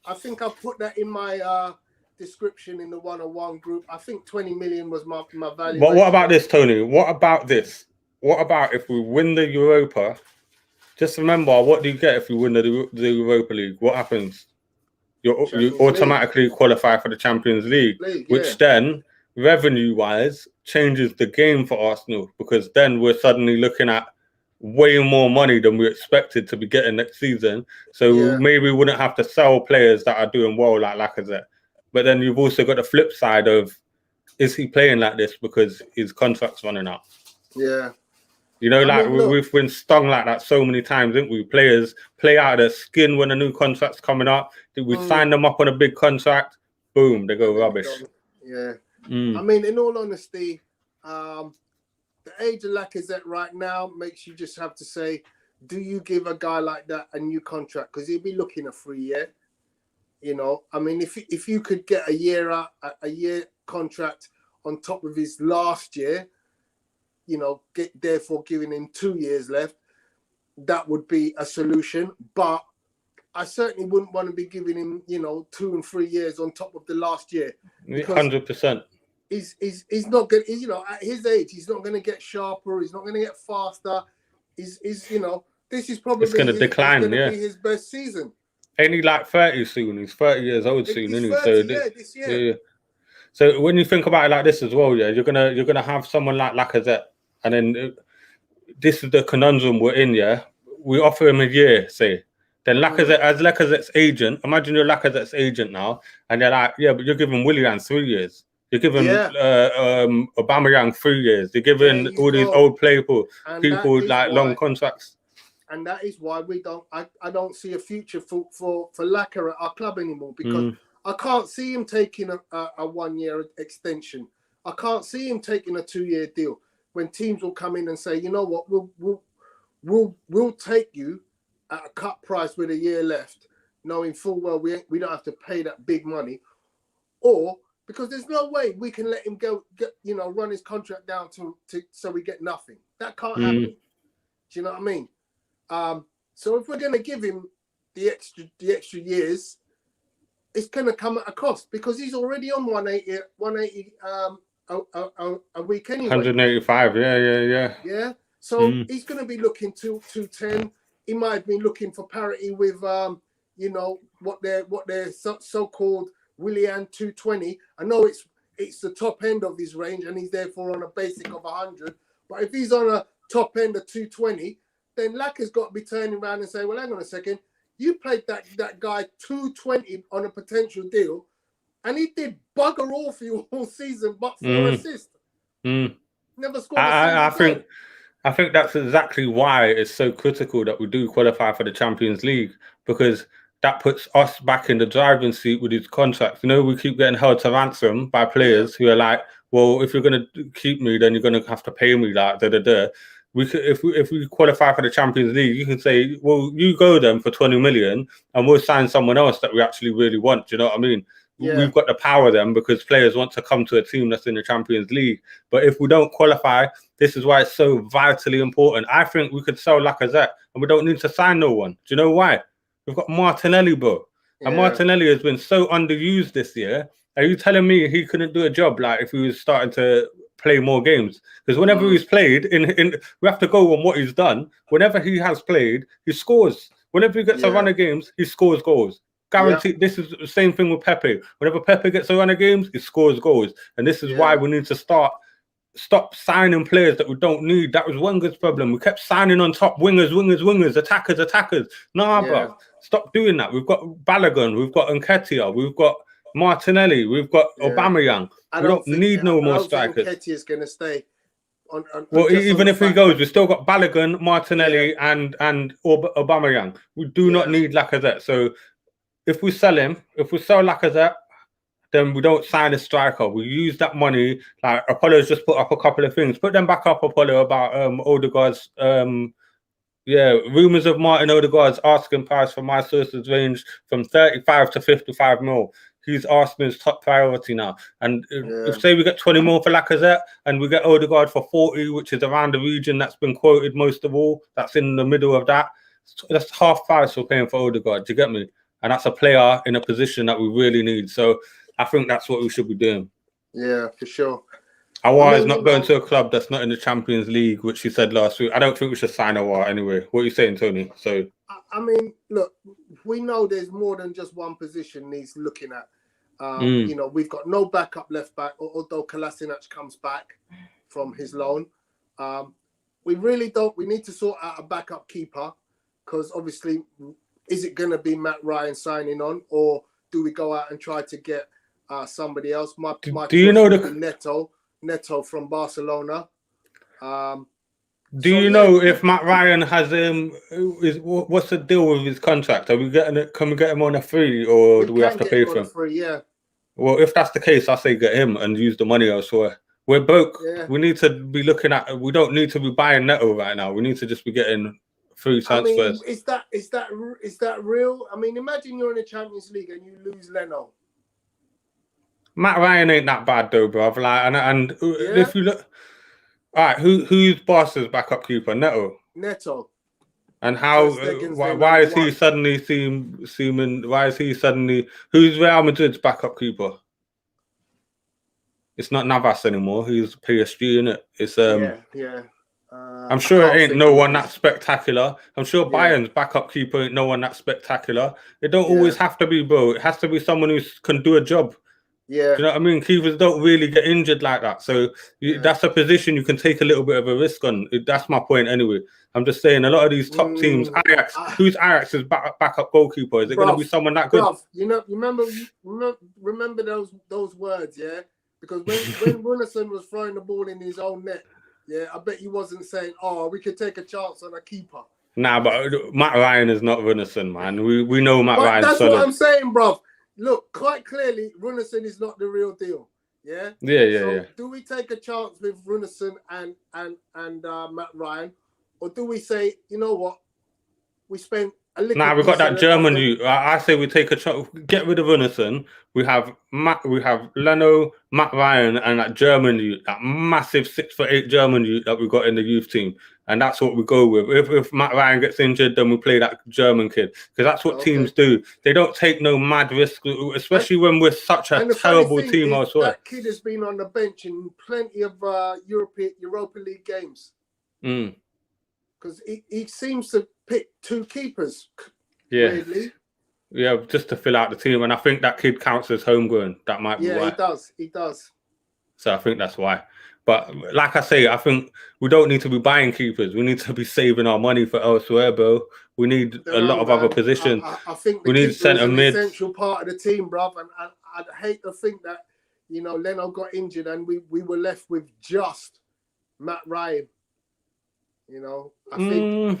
I think I've put that in my description in the 101 group. I think 20 million was my value. But what about this, Tony? What about this? What about if we win the Europa? Just remember, what do you get if you win the Europa League? What happens? You automatically qualify for the Champions League, which then, revenue-wise, changes the game for Arsenal because then we're suddenly looking at way more money than we expected to be getting next season. So maybe we wouldn't have to sell players that are doing well like Lacazette. But then you've also got the flip side of, is he playing like this because his contract's running out? Yeah. You know, like we've been stung like that so many times, didn't we? Players play out of their skin when a new contract's coming up. We sign them up on a big contract, boom, they go rubbish. Yeah. I mean, in all honesty, the age of Lacazette right now makes you just have to say, do you give a guy like that a new contract? Because he'll be looking a 3 year. You know, I mean, if you could get a year contract on top of his last year, you know, therefore giving him 2 years left, that would be a solution. But I certainly wouldn't want to be giving him, you know, 2 and 3 years on top of the last year. 100%. He's not going. You know, at his age, he's not going to get sharper. He's not going to get faster. He's you know, this is probably going to decline. Be his best season. Ain't he like 30 soon? He's 30 years old soon, isn't he? 30, this year. Yeah. So when you think about it like this as well, yeah, you're gonna have someone like Lacazette, and then this is the conundrum we're in. Yeah, we offer him a year, say. Then Lacazette, as Lacazette's agent, imagine you're Lacazette's agent now, and they're like, yeah, but you're giving Willian 3 years. You're giving Aubameyang 3 years. You're giving all these old people like long contracts. And that is why I don't see a future for Laka at our club anymore, because I can't see him taking a 1 year extension. I can't see him taking a 2 year deal when teams will come in and say, you know what, we'll take you at a cut price with a year left, knowing full well we don't have to pay that big money, or because there's no way we can let him go, run his contract down to so we get nothing. That can't happen. Do you know what I mean? So if we're going to give him the extra years, it's going to come at a cost, because he's already on 180 a week anyway. 185, yeah. Yeah. So he's going to be looking to 210. He might have been looking for parity with what their so-called Willian 220. I know it's the top end of his range, and he's therefore on a basic of 100. But if he's on a top end of 220, then Laka's got to be turning around and say, well, hang on a second, you played that guy 220 on a potential deal, and he did bugger all for you all season, but for assist. Never scored a single goal. I think that's exactly why it's so critical that we do qualify for the Champions League, because that puts us back in the driving seat with these contracts. You know, we keep getting held to ransom by players who are like, well, if you're going to keep me, then you're going to have to pay me like da-da-da. We could, if we qualify for the Champions League, you can say, well, you go then for 20 million and we'll sign someone else that we actually really want. Do you know what I mean? Yeah. We've got the power then, because players want to come to a team that's in the Champions League. But if we don't qualify, this is why it's so vitally important. I think we could sell Lacazette and we don't need to sign no one. Do you know why? We've got Martinelli, bro. Yeah. And Martinelli has been so underused this year. Are you telling me he couldn't do a job like if he was starting to play more games? Because whenever he's played, we have to go on what he's done. Whenever he has played, he scores. Whenever he gets a run of games, he scores goals. guaranteed. This is the same thing with Pepe. Whenever Pepe gets a run of games, he scores goals, and this is why we need to stop signing players that we don't need. That was Wenger's problem. We kept signing on top wingers, attackers. Nah, bro, stop doing that. We've got Balogun, we've got Nketiah, we've got Martinelli, we've got Aubameyang. We don't need no more strikers. Nketiah is going to stay. Well, even if he goes, we've still got Balogun, Martinelli, and Aubameyang. We do not need Lacazette. So if we sell him, if we sell Lacazette, then we don't sign a striker. We use that money. Like Apollo's just put up a couple of things. Put them back up, Apollo, about Odegaard's. Rumours of Martin Odegaard's asking price for my sources range from 35 to 55 mil. He's Arsenal's top priority now. And if say we get 20 more for Lacazette and we get Odegaard for 40, which is around the region that's been quoted most of all, that's in the middle of that. That's half price we're paying for Odegaard. Do you get me? And that's a player in a position that we really need. So I think that's what we should be doing. Yeah, for sure. Awar is not going to a club that's not in the Champions League, which he said last week. I don't think we should sign Awar anyway. What are you saying, Tony? So, I mean, look, we know there's more than just one position he's looking at. You know, we've got no backup left back, although Kolasinac comes back from his loan. We really don't. We need to sort out a backup keeper because obviously, is it going to be Matt Ryan signing on, or do we go out and try to get somebody else? Do you know Neto from Barcelona? Do you know if Matt Ryan has what's the deal with his contract? Are we getting it? Can we get him on a free, or do we have to pay for him? Free, yeah. Well, if that's the case, I say get him and use the money elsewhere. We're broke. Yeah. We need to be looking at. We don't need to be buying Neto right now. We need to just be getting free transfers. I mean, is that real? I mean, imagine you're in the Champions League and you lose Leno. Matt Ryan ain't that bad though, bro. Like, and if you look, all right, who's Barca's backup keeper? Neto. And how? Why is he suddenly seeming? Why is he suddenly? Who's Real Madrid's backup keeper? It's not Navas anymore. He's PSG, isn't it? It's I'm sure it ain't no one that spectacular. I'm sure Bayern's backup keeper ain't no one that spectacular. It don't always have to be, bro. It has to be someone who can do a job. Yeah. Do you know what I mean? Keepers don't really get injured like that. So that's a position you can take a little bit of a risk on. That's my point anyway. I'm just saying a lot of these top teams, Ajax, who's Ajax's backup goalkeeper? Is it going to be someone that good? You know, remember those words, yeah? Because when Runarsson was throwing the ball in his own net, yeah, I bet he wasn't saying, "Oh, we could take a chance on a keeper." Nah, but Matt Ryan is not Runarsson, man. We know Matt Ryan's that's solid. What I'm saying, bruv. Look, quite clearly, Runarsson is not the real deal. Yeah. Yeah. Do we take a chance with Runarsson and Matt Ryan, or do we say, you know what, we spent a little? Nah, we've got that German youth. I say we take a chance. Get rid of Runarsson. We have Leno, Matt Ryan, and that German youth, that massive 6'8" German youth that we got in the youth team. And that's what we go with. If Matt Ryan gets injured, then we play that German kid. Because that's what teams do. They don't take no mad risk, especially when we're such a terrible team elsewhere. That kid has been on the bench in plenty of Europa League games. Because he seems to pick two keepers. Yeah. Weirdly. Yeah, just to fill out the team. And I think that kid counts as homegrown. That might be why. Yeah, he does. So I think that's why. But like I say, I think we don't need to be buying keepers. We need to be saving our money for elsewhere, bro. We need a lot of other positions. I think we need centre mid. Essential part of the team, bruv. And I'd hate to think that, you know, Leno got injured and we were left with just Matt Ryan. You know, I think.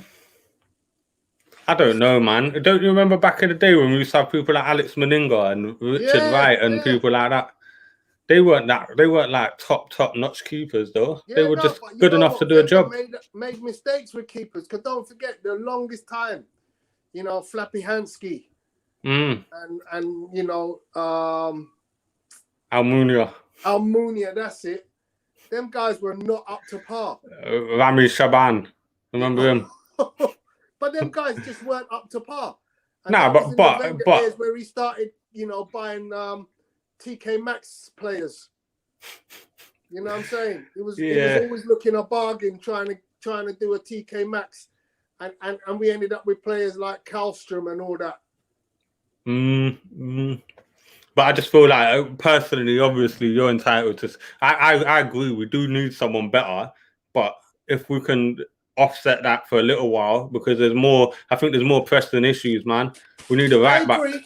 I don't know, man. Don't you remember back in the day when we used to have people like Alex Meninga and Richard Wright and people like that? They weren't like top notch keepers though. They were just good enough to do a job. Made mistakes with keepers. Because don't forget, the longest time, you know, Flappy Hansky and you know Almunia, that's it. Them guys were not up to par. Rami Shaban, remember him? But them guys just weren't up to par. And but where he started, you know, buying TK Maxx players. You know what I'm saying? It was always looking a bargain trying to do a TK Maxx, and we ended up with players like Karlstrom and all that. But I just feel like, personally, obviously, you're entitled to. I agree. We do need someone better, but if we can offset that for a little while, because there's more. I think there's more pressing issues, man. We need a I right back. agree.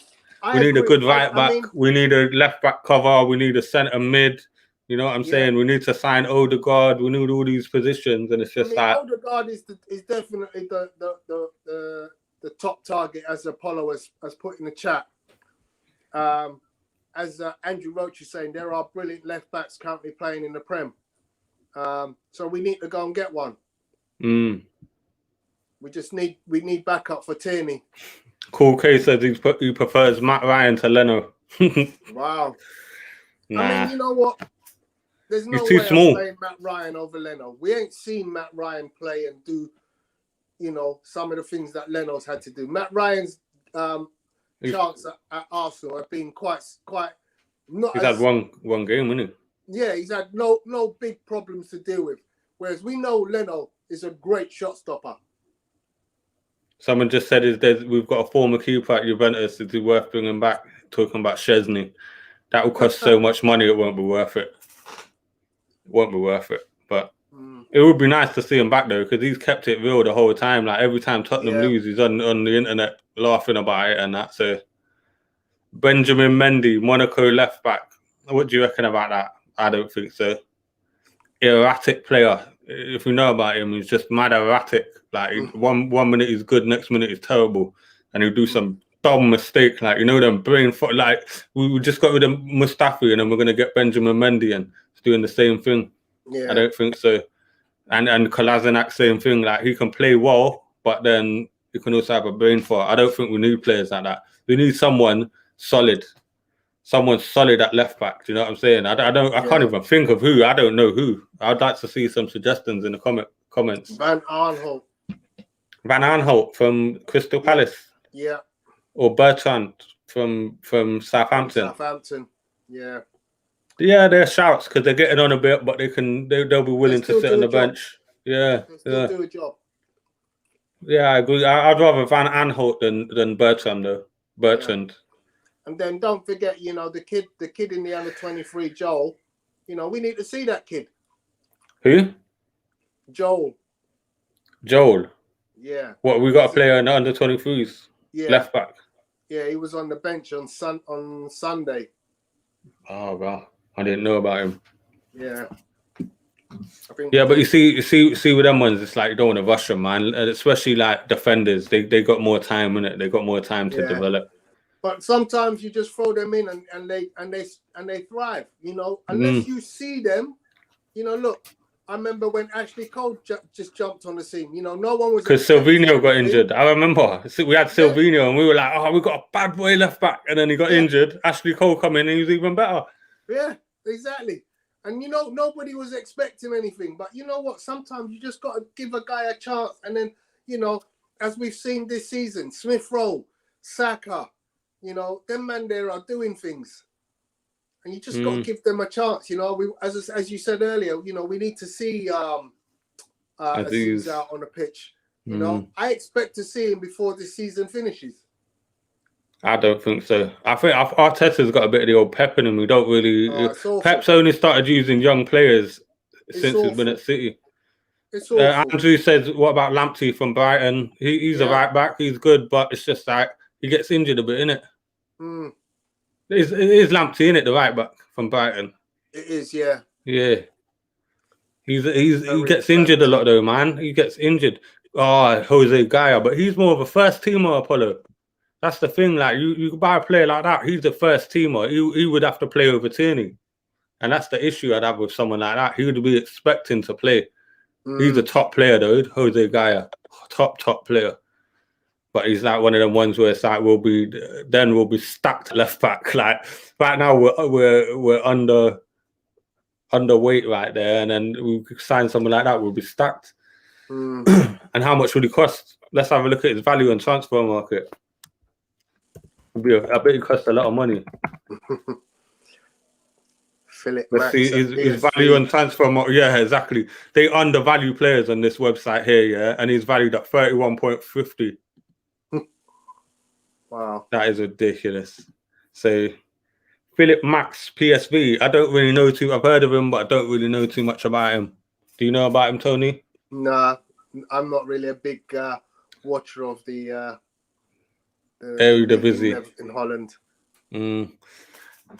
We need a good right I back. mean, We need a left back cover. We need a centre mid. You know what I'm saying? We need to sign Odegaard. We need all these positions, and it's just like Odegaard is definitely the top target, as Apollo has put in the chat. As Andrew Roach is saying, there are brilliant left backs currently playing in the Prem. So we need to go and get one. We need backup for Tierney. Cool K says he prefers Matt Ryan to Leno. Wow. Nah. I mean, you know what? There's no He's too way small. I'm playing Matt Ryan over Leno. We ain't seen Matt Ryan play and do, some of the things that Leno's had to do. Matt Ryan's chance at Arsenal have been quite not. He's had one game, hasn't he? Yeah, he's had no big problems to deal with. Whereas we know Leno is a great shot stopper. Someone just said we've got a former keeper at Juventus. Is it worth bringing back? Talking about Szczesny. That will cost so much money, it won't be worth it. It won't be worth it. But it would be nice to see him back, though, because he's kept it real the whole time. Like, every time Tottenham lose, he's on the internet laughing about it and that. So, Benjamin Mendy, Monaco left back. What do you reckon about that? I don't think so. Erratic player. If you know about him, he's just mad erratic. Like, one minute he's good, next minute he's terrible. And he'll do some dumb mistake, like, them brain fog. Like, we just got rid of Mustafi and then we're going to get Benjamin Mendy and he's doing the same thing. I don't think so. And Kolasinac, same thing. Like, he can play well, but then he can also have a brain fog. I don't think we need players like that. We need someone solid. Someone solid at left back. Do you know what I'm saying? I can't even think of who. I don't know who. I'd like to see some suggestions in the comments. Van Aanholt. Van Aanholt from Crystal Palace. Yeah. Or Bertrand from Southampton. Yeah. Yeah, they're shouts because they're getting on a bit, but they'll be willing to sit on the bench. Yeah. They'll still do a job. Yeah, I agree. I'd rather Van Aanholt than Bertrand though. Bertrand. Yeah. And then don't forget, the kid in the under-23, Joel. We need to see that kid. Who? Joel. Yeah. What, we got a player in the under-23s? Yeah. Left back. Yeah, he was on the bench on Sunday. Oh, wow. I didn't know about him. Yeah. But you see with them ones, it's like you don't want to rush them, man. Especially like defenders, they got more time in it. They got more time to develop. But sometimes you just throw them in and they thrive. Unless you see them. Look, I remember when Ashley Cole just jumped on the scene. No one was, because Silvino got injured. I remember we had Silvino and we were like, oh, we got a bad boy left back, and then he got injured. Ashley Cole come in and he was even better. Yeah, exactly. And nobody was expecting anything. But you know what? Sometimes you just got to give a guy a chance. And then, as we've seen this season, Smith Rowe, Saka, them man there are doing things. And you just got to give them a chance. As you said earlier, we need to see Aziz out on the pitch. I expect to see him before this season finishes. I don't think so. I think Arteta's got a bit of the old pep in him. We don't really. Pep's only started using young players since he's been at City. It's Andrew says, "What about Lamptey from Brighton? He's a right back. He's good, but it's just like he gets injured a bit, innit? It is Lamptey, innit, the right back from Brighton? It is, yeah. Yeah. He gets injured a lot though, man. He gets injured. Oh, Jose Gaya, but he's more of a first teamer, Apollo. That's the thing. Like you buy a player like that, he's the first teamer. He would have to play over Tierney, and that's the issue I'd have with someone like that. He would be expecting to play. He's a top player though, Jose Gaya, top player. But he's like one of them ones where it's like we'll be stacked left back. Like right now we're underweight right there, and then we sign someone like that, we'll be stacked. And how much would he cost? Let's have a look at his value on transfer market. I bet it costs a lot of money. Let's see his value on transfer market. Yeah, exactly. They undervalue players on this website here, yeah, and he's valued at 31.50. Wow. That is ridiculous. So Philip Max PSV. I don't really know too. I've heard of him, but I don't really know too much about him. Do you know about him, Tony? Nah, I'm not really a big watcher of the Eredivisie in Holland.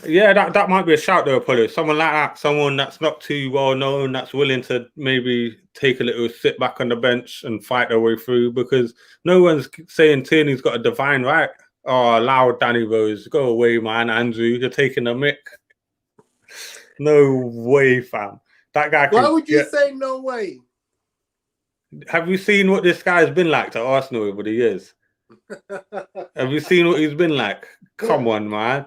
Yeah, that might be a shout though, Apollo. Someone like that, someone that's not too well known, that's willing to maybe take a little sit back on the bench and fight their way through, because no one's saying Tierney's got a divine right. Oh, allow Danny Rose. Go away, man, Andrew. You're taking a mick. No way, fam. That guy Why would you say no way? Have you seen what this guy's been like to Arsenal over the years? Have you seen what he's been like? Come on, man.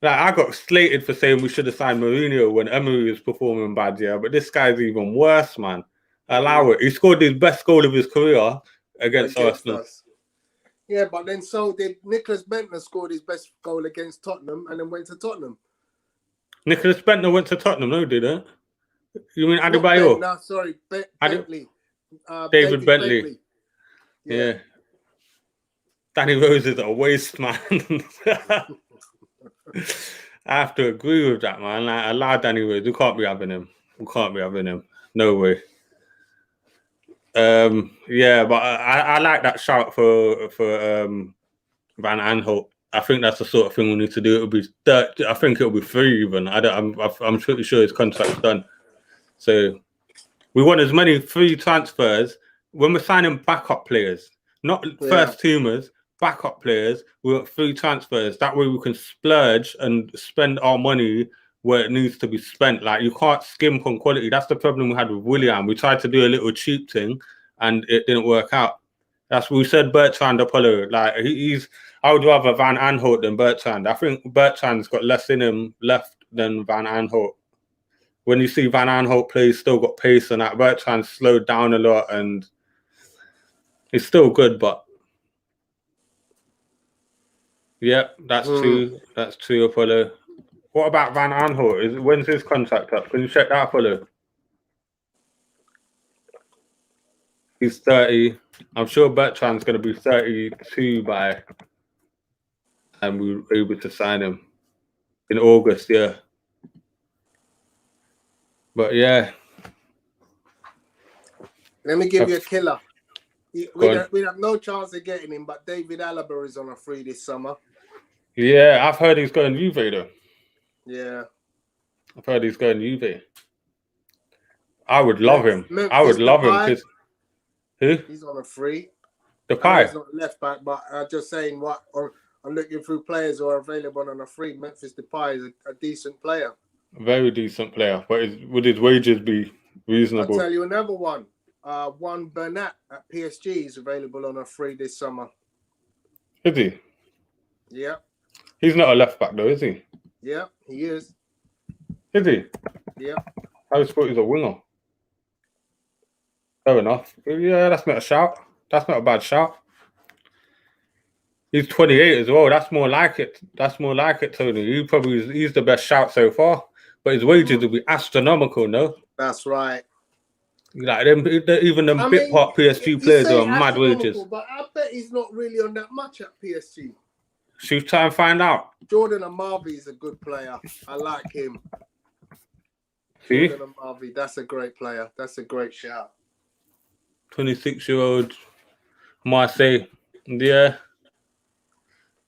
Like, I got slated for saying we should have signed Mourinho when Emery was performing bad, yeah. But this guy's even worse, man. Allow it. He scored his best goal of his career against Arsenal. Us. Yeah, but then so did Nicholas Bentner. Scored his best goal against Tottenham and then went to Tottenham. Nicholas Bentner went to Tottenham, no, didn't? You mean Adebayo? No, sorry, Bentley. David Bentley. Yeah. Danny Rose is a waste, man. I have to agree with that, man. Like, allow Danny Rose. We can't be having him. No way. Yeah, but I like that shout for Van Aanholt. I think that's the sort of thing we need to do. It'll be 30, I think it'll be 3 even. I'm pretty sure his contract's done. So we want as many free transfers when we're signing backup players, not first teamers. Backup players, we want free transfers. That way we can splurge and spend our money where it needs to be spent. Like, you can't skimp on quality. That's the problem we had with Willian. We tried to do a little cheap thing and it didn't work out. That's what we said. Bertrand Apollo, like, I would rather Van Aanholt than Bertrand. I think Bertrand's got less in him left than Van Aanholt. When you see Van Aanholt play, he's still got pace, and that Bertrand slowed down a lot and he's still good, but yeah, that's true. That's true, Apollo. What about Van Aanholt? When's his contract up? Can you check that, Apollo? He's 30. I'm sure Bertrand's going to be 32 by and we were able to sign him in August, yeah. But let me give you a killer. We have no chance of getting him, but David Alaba is on a free this summer. Yeah, I've heard he's going Juve though. Yeah. I've heard he's going Juve. I would love him. I would love him because who? He's on a free. Depay. He's not left back, but I'm just saying what I'm looking through players who are available on a free. Memphis Depay is a decent player. Very decent player, but would his wages be reasonable? I'll tell you another one. Juan Bernat at PSG is available on a free this summer. Is he? Yeah. He's not a left back though, is he? Yeah, he is. Is he? Yeah. I just thought he was a winger. Fair enough. Yeah, that's not a shout. That's not a bad shout. He's 28 as well. That's more like it. Tony. He's the best shout so far. But his wages will be astronomical, no? That's right. Like them, even them bit part PSG players are mad wages. But I bet he's not really on that much at PSG. Should we try and find out? Jordan Amavi is a good player. I like him. See? Jordan Amavi, that's a great player. That's a great shout. 26-year-old Marseille. Yeah.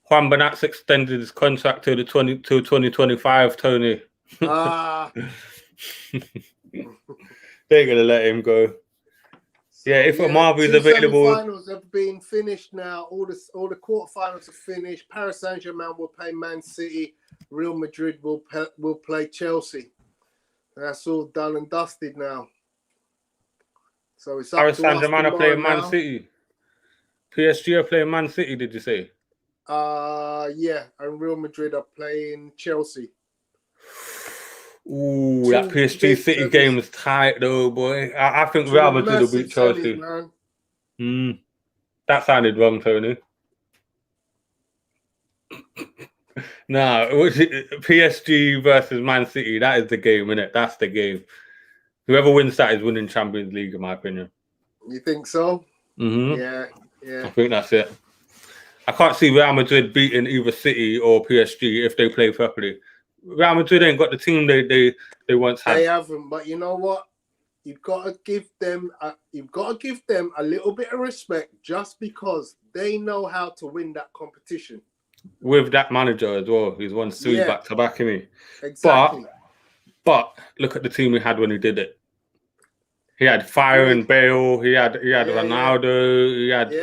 Juan Bernat's extended his contract till 2025, Tony. They're going to let him go. Yeah, if Amavi is available. Semi-finals have been finished now. All the quarterfinals are finished. Paris Saint-Germain will play Man City. Real Madrid will play Chelsea. That's all done and dusted now. So it's up Paris to Saint-Germain are playing Man now. City. PSG are playing Man City, did you say? Yeah, and Real Madrid are playing Chelsea. Ooh, that PSG City game was tight though, boy. I think Real Madrid will beat Chelsea. That sounded wrong, Tony. Nah, PSG versus Man City, that is the game, innit? That's the game. Whoever wins that is winning Champions League, in my opinion. You think so? Mm-hmm. Yeah. I think that's it. I can't see Real Madrid beating either City or PSG if they play properly. Real Madrid ain't got the team they once had. They haven't, but you know what? You've got to give them a little bit of respect just because they know how to win that competition. With that manager as well, he's won 3 back-to-back, isn't he? Exactly. But look at the team he had when he did it. He had Fire and Bale. He had Ronaldo. He had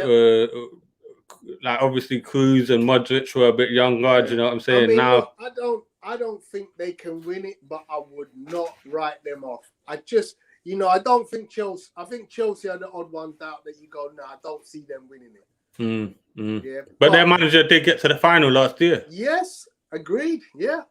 like obviously Cruz and Modric were a bit younger. Do you know what I'm saying? I mean, now look, I don't think they can win it, but I would not write them off. I just, I don't think Chelsea. I think Chelsea are the odd ones out that you go, no, I don't see them winning it. Yeah, but their manager did get to the final last year. Yes, agreed. Yeah.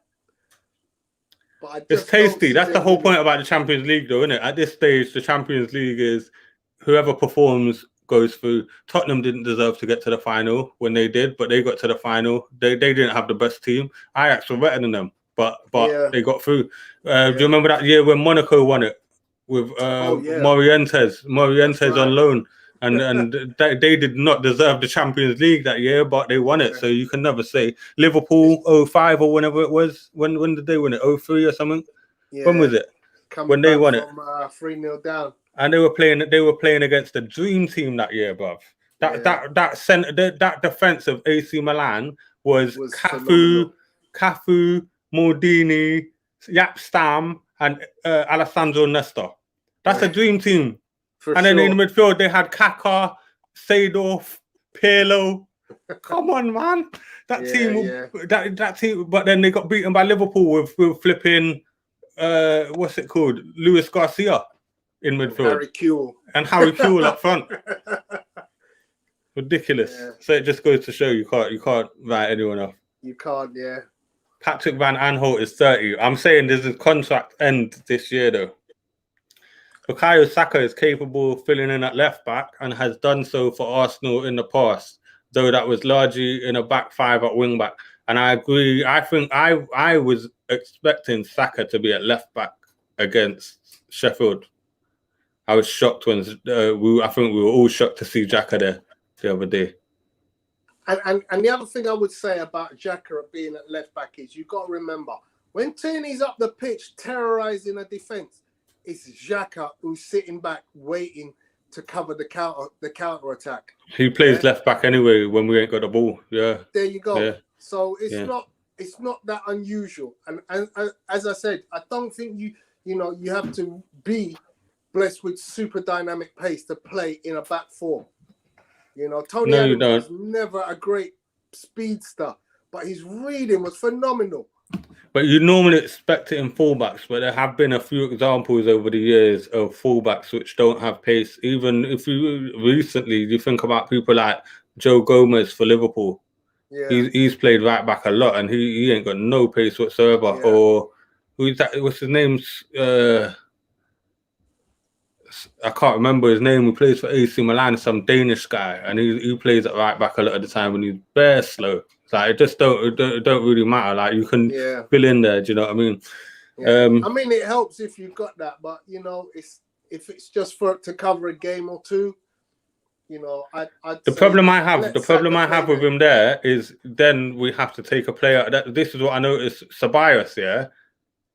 But it's tasty. That's the whole point about the Champions League, though, isn't it? At this stage, the Champions League is whoever performs goes through. Tottenham didn't deserve to get to the final when they did, but they got to the final. They didn't have the best team. Ajax were better than them, but they got through. Do you remember that year when Monaco won it with Morientes on loan? And they did not deserve the Champions League that year, but they won it. So you can never say Liverpool 05 or whenever it was. When did they win it? 03 or something? Yeah. When was it? When they won it? 3-0 down. And they were playing against the dream team that year, bruv. That defense of AC Milan was Cafu, Maldini, Jaap Stam, and Alessandro Nesta. That's a dream team. Then in the midfield, they had Kaká, Seedorf, Pirlo. Come on, man. That team. But then they got beaten by Liverpool with flipping, what's it called? Luis Garcia in midfield. Harry Kewell up front. Ridiculous. Yeah. So it just goes to show you can't write anyone off. You can't, yeah. Patrick Van Aanholt is 30. I'm saying there's a contract end this year, though. Bukayo Saka is capable of filling in at left back and has done so for Arsenal in the past, though that was largely in a back five at wing back. And I agree. I think I was expecting Saka to be at left back against Sheffield. I was shocked when I think we were all shocked to see Xhaka there the other day. And the other thing I would say about Xhaka being at left back is you've got to remember when Tierney's up the pitch terrorising a defence, it's Xhaka who's sitting back waiting to cover the counter attack. He plays left back anyway when we ain't got the ball. Yeah. There you go. Yeah. So it's not that unusual. And as I said, I don't think you have to be blessed with super dynamic pace to play in a back four. Tony Adams was never a great speedster, but his reading was phenomenal. But you normally expect it in fullbacks, but there have been a few examples over the years of fullbacks which don't have pace. Even if you think about people like Joe Gomez for Liverpool. Yeah. He's played right back a lot and he ain't got no pace whatsoever. Yeah. Or who's that? What's his name? I can't remember his name. He plays for AC Milan, some Danish guy, and he plays at right back a lot of the time when he's bare slow. Like it just don't really matter. Like you can fill in there. Do you know what I mean? Yeah. I mean, it helps if you've got that, but if it's just to cover a game or two, the problem I have with him there is then we have to take a player. This is what I noticed. Ceballos, yeah.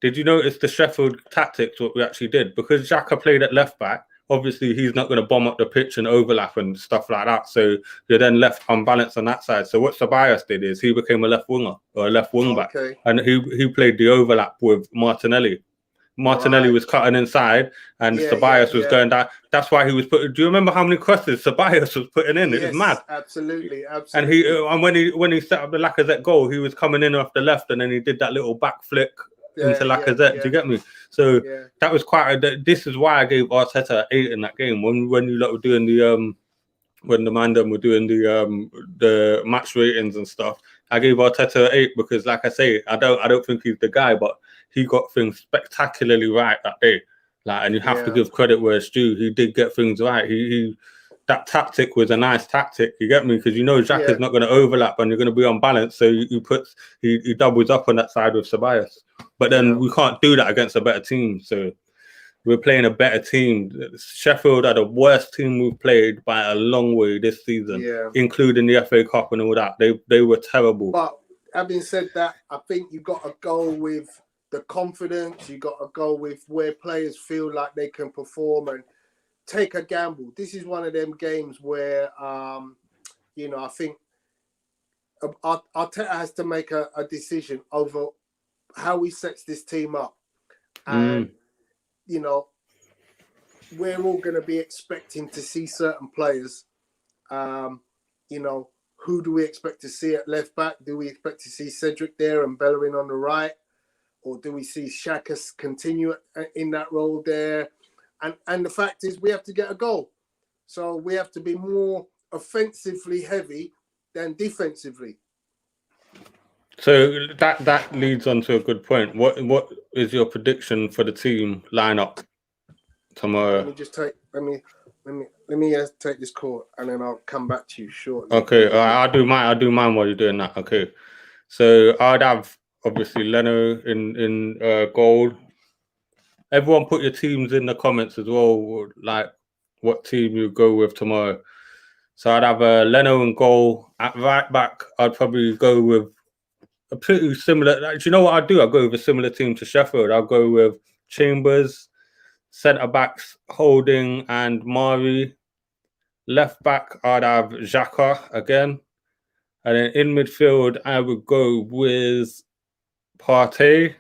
Did you notice the Sheffield tactics, what we actually did? Because Xhaka played at left back, obviously he's not going to bomb up the pitch and overlap and stuff like that. So you're then left unbalanced on that side. So what Ceballos did is he became a left winger or a left wing back. And he played the overlap with Martinelli. Martinelli was cutting inside and Ceballos was going down. That's why he was putting. Do you remember how many crosses Ceballos was putting in? It was mad. Absolutely. And when he set up the Lacazette goal, he was coming in off the left and then he did that little back flick into Lacazette. Do you get me? So that was quite. This is why I gave Arteta 8 in that game. When you lot were doing the when the Mandem were doing the match ratings and stuff, I gave Arteta 8 because, like I say, I don't think he's the guy, but he got things spectacularly right that day. And you have to give credit where it's due. He did get things right. He that tactic was a nice tactic. You get me? Because Xhaka is not going to overlap and you're going to be unbalanced. So he doubles up on that side with Ceballos. But then we can't do that against a better team. So we're playing a better team. Sheffield are the worst team we've played by a long way this season, including the FA Cup and all that. They were terrible. But having said that, I think you've got to go with the confidence. You've got to go with where players feel like they can perform and take a gamble. This is one of them games where, you know, I think Arteta has to make a decision over how he sets this team up. And, you know, we're all going to be expecting to see certain players. You know, who do we expect to see at left back? Do we expect to see Cedric there and Bellerin on the right? Or do we see Xhaka continue in that role there? And the fact is we have to get a goal. So we have to be more offensively heavy than defensively. So that leads on to a good point. What is your prediction for the team lineup tomorrow? Let me just take take this call and then I'll come back to you shortly. Okay, I'll do mine while you're doing that. Okay, so I'd have obviously Leno in goal. Everyone put your teams in the comments as well, like what team you go with tomorrow. So I'd have Leno in goal. At right back, I'd probably go with a pretty similar. Like, do you know what I'd do? I'll go with a similar team to Sheffield. I'll go with Chambers, centre backs Holding and Mari. Left back, I'd have Xhaka again. And then in midfield, I would go with Partey.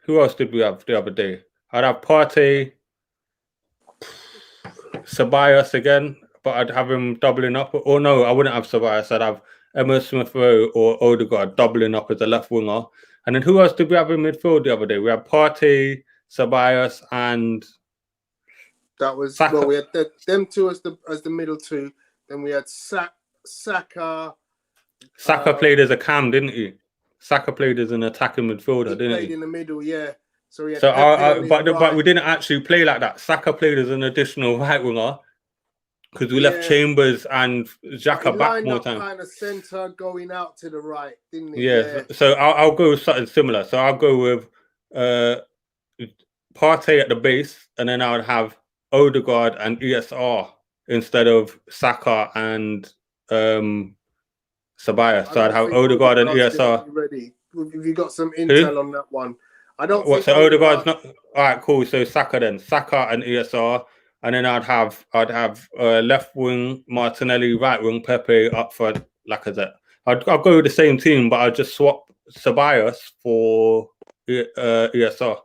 Who else did we have the other day? I'd have Partey, Ceballos again, but I'd have him doubling up. Or no, I wouldn't have Ceballos. I'd have Emma Smith-Rowe or Odegaard doubling up as a left winger. And then who else did we have in midfield the other day? We had Partey, Ceballos, and that was Saka. Well, we had them two as the middle two. Then we had Saka. Saka played as a cam, didn't he? Saka played as an attacking midfielder, didn't he? Played in the middle, yeah. So but we didn't actually play like that. Saka played as an additional right winger because we left Chambers and Xhaka back more time. Kind of centre going out to the right, didn't he? Yeah. So I'll go with something similar. So I'll go with Partey at the base, and then I would have Odegaard and ESR instead of Saka and Ceballos. So I'd have Odegaard and ESR. Ready? Have you got some intel on that one? I don't. What? So Odegaard's not. All right, cool. So Saka then, Saka and ESR, and then I'd have left wing Martinelli, right wing Pepe, up front Lacazette. I'll go with the same team, but I'll just swap Ceballos for ESR,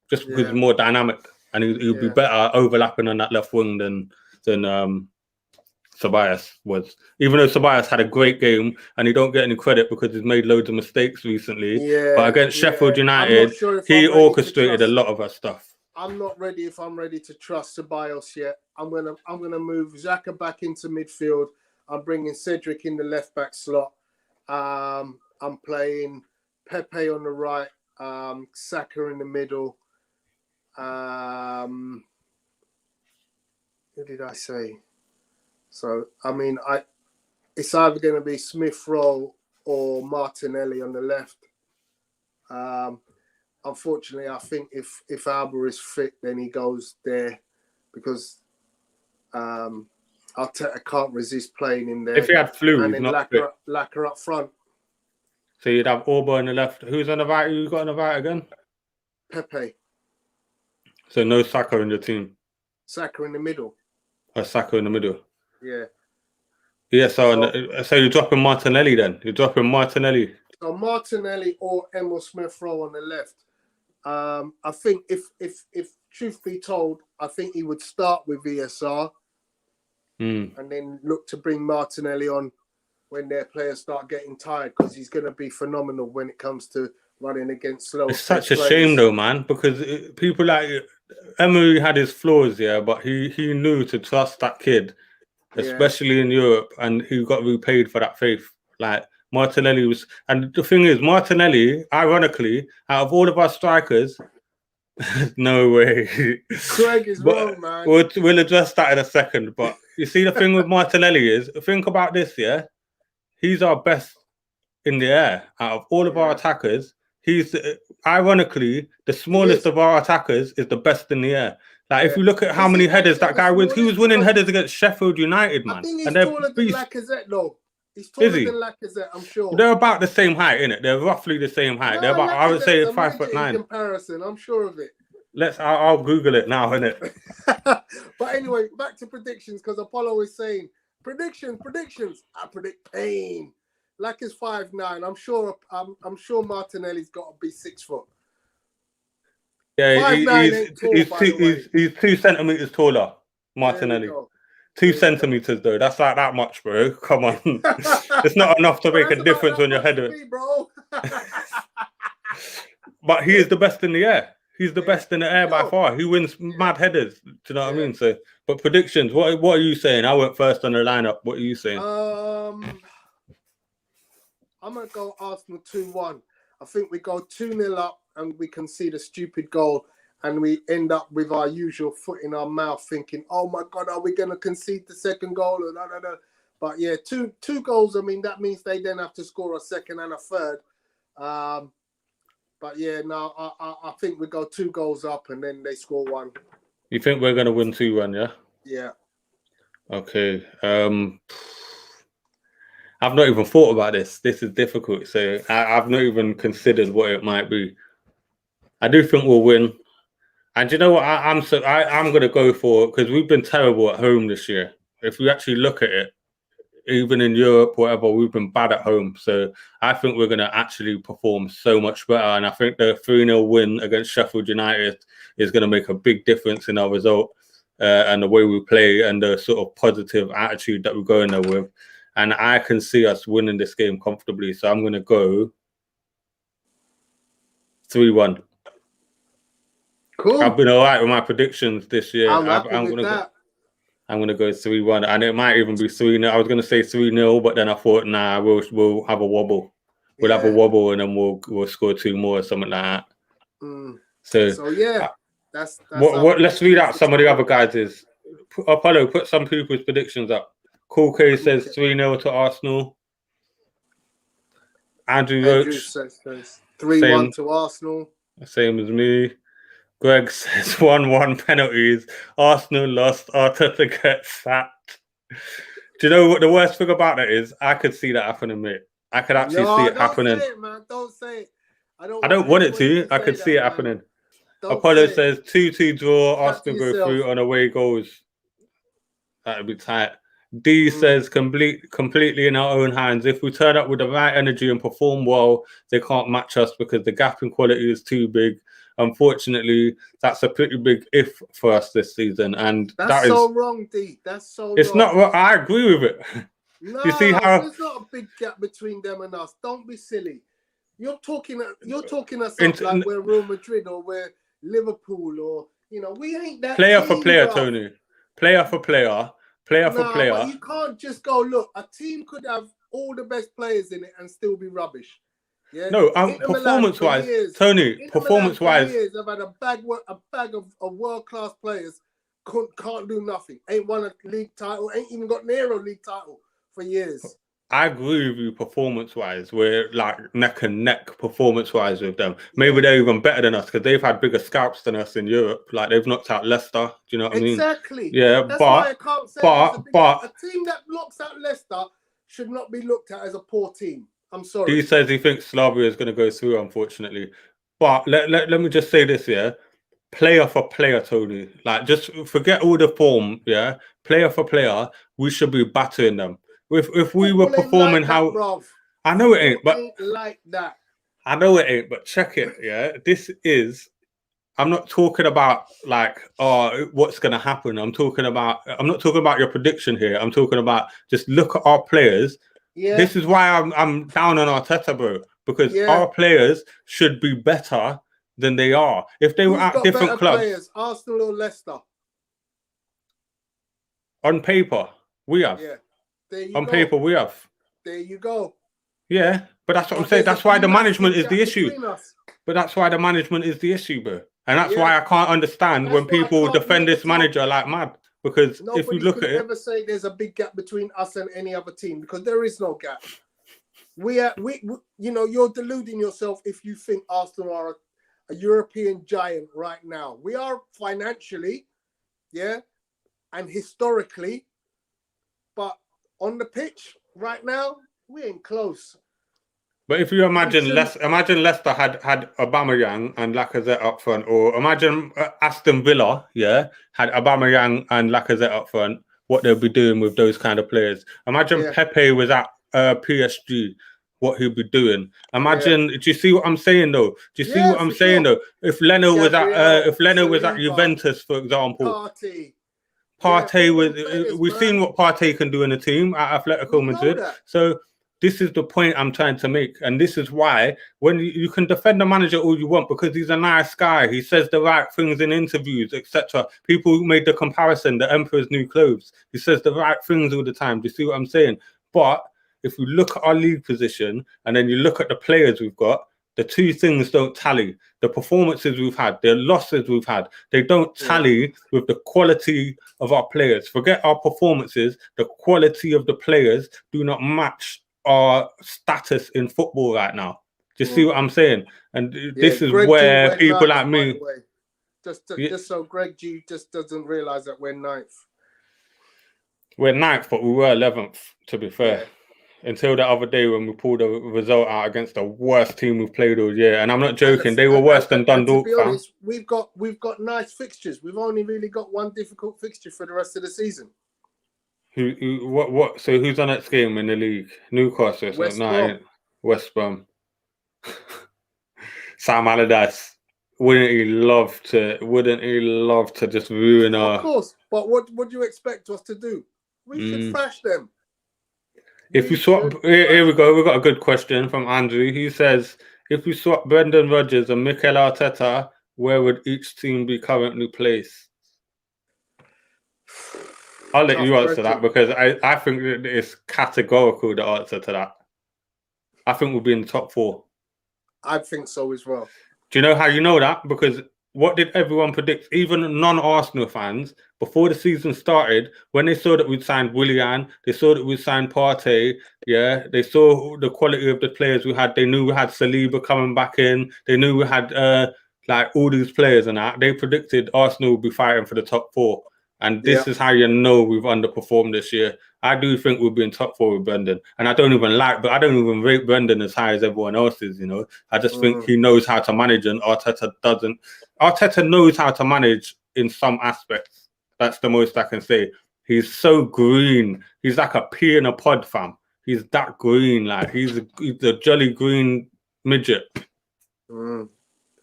just because he's more dynamic and he'll be better overlapping on that left wing than Ceballos was. Even though Ceballos had a great game and he don't get any credit because he's made loads of mistakes recently. But against Sheffield United, he orchestrated a lot of our stuff. I'm not ready if I'm ready to trust Ceballos yet. I'm gonna move Xhaka back into midfield. I'm bringing Cedric in the left back slot. I'm playing Pepe on the right, Saka in the middle. Who did I say? So, I mean, it's either going to be Smith-Rowe or Martinelli on the left. Unfortunately, I think if Alba is fit, then he goes there because Arteta can't resist playing in there. If he had flu, and then Lacquer up front. So you'd have Orba on the left. Who's on the right? Who you got on the right again? Pepe. So no Saka in the team? Saka in the middle. Or Saka in the middle? Yeah. Yeah, so you're dropping Martinelli then? You're dropping Martinelli? So Martinelli or Emil Smith-Rowe on the left. I think if truth be told, I think he would start with ESR and then look to bring Martinelli on when their players start getting tired because he's going to be phenomenal when it comes to running against slow. It's such a shame though, man, because people like Emery had his flaws, but he knew to trust that kid, especially in Europe, and he got repaid for that faith. Like Martinelli was, and the thing is, Martinelli, ironically, out of all of our strikers, no way. Craig is wrong, man. We'll address that in a second. But you see, the thing with Martinelli is, think about this, he's our best in the air out of all of our attackers. He's ironically the smallest of our attackers is the best in the air. Like if you look at how many headers that guy wins, he was winning headers against Sheffield United, man. I think he's and they're taller than beasts. Lacazette, though. He's taller than Lacazette, I'm sure. They're about the same height, innit? They're roughly the same height. No, They're about, I would say, 5'9". In comparison, I'm sure of it. I'll Google it now, innit? But anyway, back to predictions, because Apollo is saying predictions. I predict pain. Lac is 5'9". I'm sure Martinelli's got to be 6 foot. Yeah, he's 2 centimeters taller, Martinelli. 2 centimeters though. That's like that much, bro. Come on, it's not enough to make a difference on your header. Bro. But he is the best in the air. He's the best in the air by far. He wins mad headers. Do you know what I mean? So, but predictions. What are you saying? I went first on the lineup. What are you saying? I'm gonna go Arsenal 2-1. I think we go 2-0 up and we concede a stupid goal, and we end up with our usual foot in our mouth, thinking, "Oh my God, are we gonna concede the second goal?" Or da, da, da. But yeah, two goals. I mean, that means they then have to score a second and a third. But yeah, no, I think we go 2 goals up and then they score 1. You think we're gonna win 2-1? Yeah. Yeah. Okay. I've not even thought about this. This is difficult. So I've not even considered what it might be. I do think we'll win. And you know what? I'm going to go for, because we've been terrible at home this year. If we actually look at it, even in Europe, whatever, we've been bad at home. So I think we're going to actually perform so much better. And I think the 3-0 win against Sheffield United is going to make a big difference in our result and the way we play and the sort of positive attitude that we're going there with. And I can see us winning this game comfortably. So I'm going to go 3-1. Cool. I've been all right with my predictions this year. I'm going to go 3-1. And it might even be 3-0. I was going to say 3-0, but then I thought, nah, we'll have a wobble. We'll have a wobble and then we'll score 2 more or something like that. So yeah, that's what let's read out some of the other guys'. Apollo, put some people's predictions up. Cool K says 3-0 to Arsenal. Andrew Roach says 3-1 to Arsenal. Same as me. Greg says 1-1 penalties. Arsenal lost. Arteta gets sacked. Do you know what the worst thing about that is? I could see that happening, mate. I could actually see it happening. Don't say it, man. Don't say it. I don't want it to. I could see it happening. Apollo says 2-2 draw. Arsenal go through on away goals. That would be tight. D says completely in our own hands. If we turn up with the right energy and perform well, they can't match us because the gap in quality is too big. Unfortunately, that's a pretty big if for us this season, and that's so wrong, D. That's so. It's not. I agree with it. No, you see how there's not a big gap between them and us. Don't be silly. You're talking us up like we're Real Madrid or we're Liverpool or we ain't that. Player for player, Tony. Player for player. Player for player. But you can't just go, look, a team could have all the best players in it and still be rubbish. Yeah. No, performance-wise, Tony, performance-wise. I've had a bag of world-class players can't do nothing. Ain't won a league title, ain't even got near a league title for years. I agree with you performance-wise. We're like neck and neck performance-wise with them. Maybe they're even better than us because they've had bigger scalps than us in Europe. Like they've knocked out Leicester. Do you know what I mean? Exactly. Yeah, that's why I can't say a team that knocks out Leicester should not be looked at as a poor team. I'm sorry. He says he thinks Slavia is going to go through, unfortunately. But let me just say this, yeah. Player for player, Tony. Like just forget all the form, yeah. Player for player, we should be battering them. If we were performing I know it ain't, but like that. I know it ain't, but check it, yeah. This is. I'm not talking about like what's gonna happen. I'm not talking about your prediction here. I'm talking about just look at our players. Yeah. This is why I'm down on Arteta, bro, because our players should be better than they are. If they were at different clubs, players, Arsenal or Leicester. On paper, we have. Yeah. Paper, we have. There you go. Yeah, but that's what I'm saying. That's why the management is the issue. But that's why the management is the issue, bro. And that's why I can't understand when people defend this manager like mad. Because if you look at it, never say there's a big gap between us and any other team because there is no gap. you're deluding yourself if you think Arsenal are a European giant right now. We are financially, and historically, but on the pitch right now, we ain't close. But if you imagine Leicester had Aubameyang and Lacazette up front, or imagine Aston Villa, had Aubameyang and Lacazette up front, what they'll be doing with those kind of players. Imagine Pepe was at PSG, what he'll be doing. Imagine, do you see what I'm saying though? Do you see what I'm saying though? If Leno was at Juventus, for example, Partey was. We've seen what Partey can do in a team at Atletico Madrid. So this is the point I'm trying to make, and this is why when you can defend the manager all you want because he's a nice guy, he says the right things in interviews, etc. People made the comparison, the Emperor's New Clothes. He says the right things all the time. Do you see what I'm saying? But if you look at our league position and then you look at the players we've got, the two things don't tally. The performances we've had, the losses we've had, they don't tally with the quality of our players. Forget our performances, the quality of the players do not match our status in football right now. Do you see what I'm saying? And this is where people like me... Just so Greg G just doesn't realise that we're 9th. We're 9th, but we were 11th, to be fair. Until the other day when we pulled a result out against the worst team we've played all year. And I'm not joking, they were worse than Dundalk. To be honest, we've got nice fixtures. We've only really got one difficult fixture for the rest of the season. What? So who's on next game in the league? Newcastle. West Brom. Sam Allardyce. Wouldn't he love to just ruin our... Of course, but what do you expect us to do? We should thrash them. If we swap, here we go. We've got a good question from Andrew. He says, if we swap Brendan Rodgers and Mikel Arteta, where would each team be currently placed? I'll let you answer that because I think it's categorical, the answer to that. I think we'll be in the top 4. I think so as well. Do you know how you know that? Because what did everyone predict? Even non-Arsenal fans, before the season started, when they saw that we'd signed Willian, they saw that we'd signed Partey, they saw the quality of the players we had. They knew we had Saliba coming back in. They knew we had all these players and that. They predicted Arsenal would be fighting for the top 4. And this is how you know we've underperformed this year. I do think we'll be in top 4 with Brendan. And I don't even rate Brendan as high as everyone else is, I just think he knows how to manage and Arteta doesn't. Arteta knows how to manage in some aspects. That's the most I can say. He's so green. He's like a pea in a pod, fam. He's that green. Like he's a jolly green midget.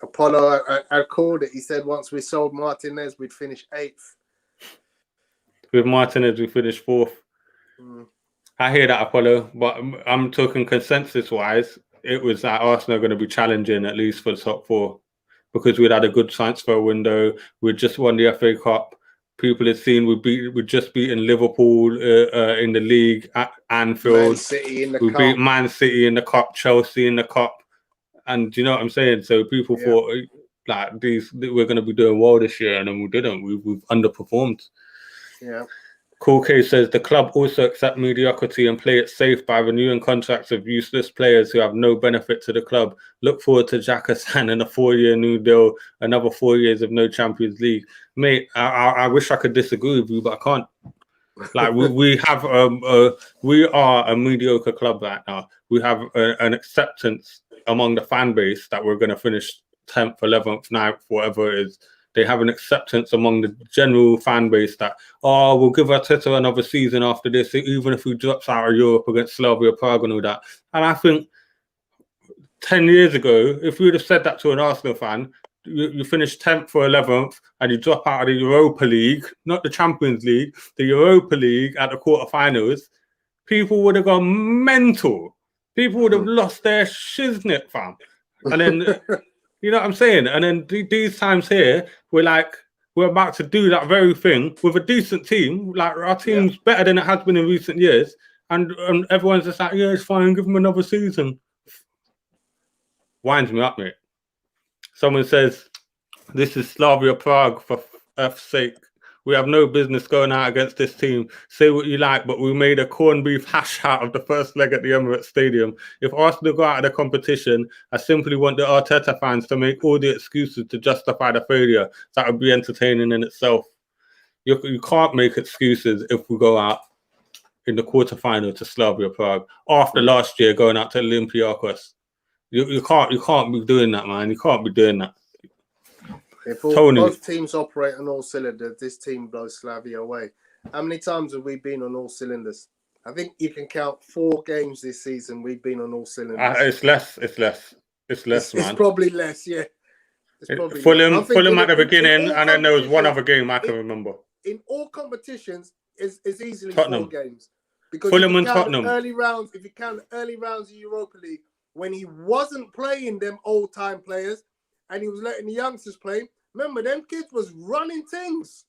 Apollo, I called it. He said once we sold Martinez, we'd finish 8th. With Martinez, we finished 4th. I hear that, Apollo, but I'm talking consensus-wise. It was that Arsenal are going to be challenging at least for the top 4 because we'd had a good transfer window. We'd just won the FA Cup. People had seen we'd just beaten Liverpool in the league at Anfield. Man City in the cup. Beat Man City in the cup, Chelsea in the cup, and do you know what I'm saying? So people thought like we're going to be doing well this year, and then we didn't. We've underperformed. Yeah. Cool K says the club also accept mediocrity and play it safe by renewing contracts of useless players who have no benefit to the club. Look forward to Xhaka signing a 4-year new deal, another 4 years of no Champions League. Mate, I wish I could disagree with you, but I can't. Like we are a mediocre club right now. We have an acceptance among the fan base that we're going to finish 10th, 11th, 9th, whatever it is. They have an acceptance among the general fan base that, we'll give Arteta another season after this, even if he drops out of Europe against Slavia Prague and all that. And I think 10 years ago, if we would have said that to an Arsenal fan, you finish 10th or 11th and you drop out of the Europa League, not the Champions League, the Europa League at the quarterfinals, people would have gone mental. People would have lost their shiznit, fam. And then... You know what I'm saying? And then these times here, we're about to do that very thing with a decent team. Like our team's better than it has been in recent years. And everyone's just like, yeah, it's fine, give them another season. Winds me up, mate. Someone says, this is Slavia Prague for F's sake. We have no business going out against this team. Say what you like, but we made a corned beef hash out of the first leg at the Emirates Stadium. If Arsenal go out of the competition, I simply want the Arteta fans to make all the excuses to justify the failure. That would be entertaining in itself. You can't make excuses if we go out in the quarterfinal to Slavia Prague after last year going out to Olympiacos. You can't be doing that, man. You can't be doing that. If both teams operate on all cylinders, this team blows Slavia away. How many times have we been on all cylinders? I think you can count 4 games this season we've been on all cylinders. It's less, man. It's probably less, yeah. Fulham at the beginning, and then there was one other game I can remember. In all competitions, it's easily Tottenham. 4 games. Because Fulham and Tottenham. If you count the early rounds of Europa League, when he wasn't playing them old-time players, and he was letting the youngsters play, remember, them kids was running things.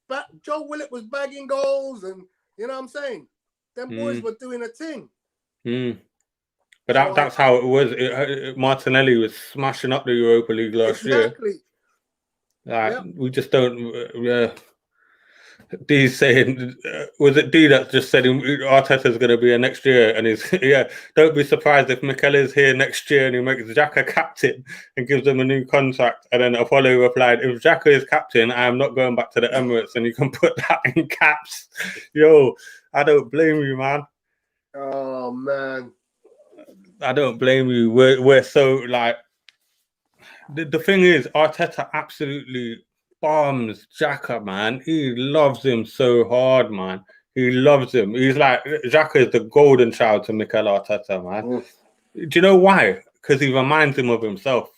But Joe Willett was bagging goals, and you know what I'm saying? Them boys were doing a thing. But that's how it was. Martinelli was smashing up the Europa League last year. We just don't... D's saying, was it D that just said Arteta's going to be here next year? And he's, don't be surprised if Mikel is here next year and he makes Xhaka captain and gives them a new contract. And then Apollo replied, if Xhaka is captain, I am not going back to the Emirates. And you can put that in caps. Yo, I don't blame you, man. Oh, man. I don't blame you. We're so, like... The thing is, Arteta absolutely... bombs Xhaka, man. He loves him so hard, man. He loves him. He's like, Xhaka is the golden child to Mikel Arteta, man. Do you know why? Because he reminds him of himself.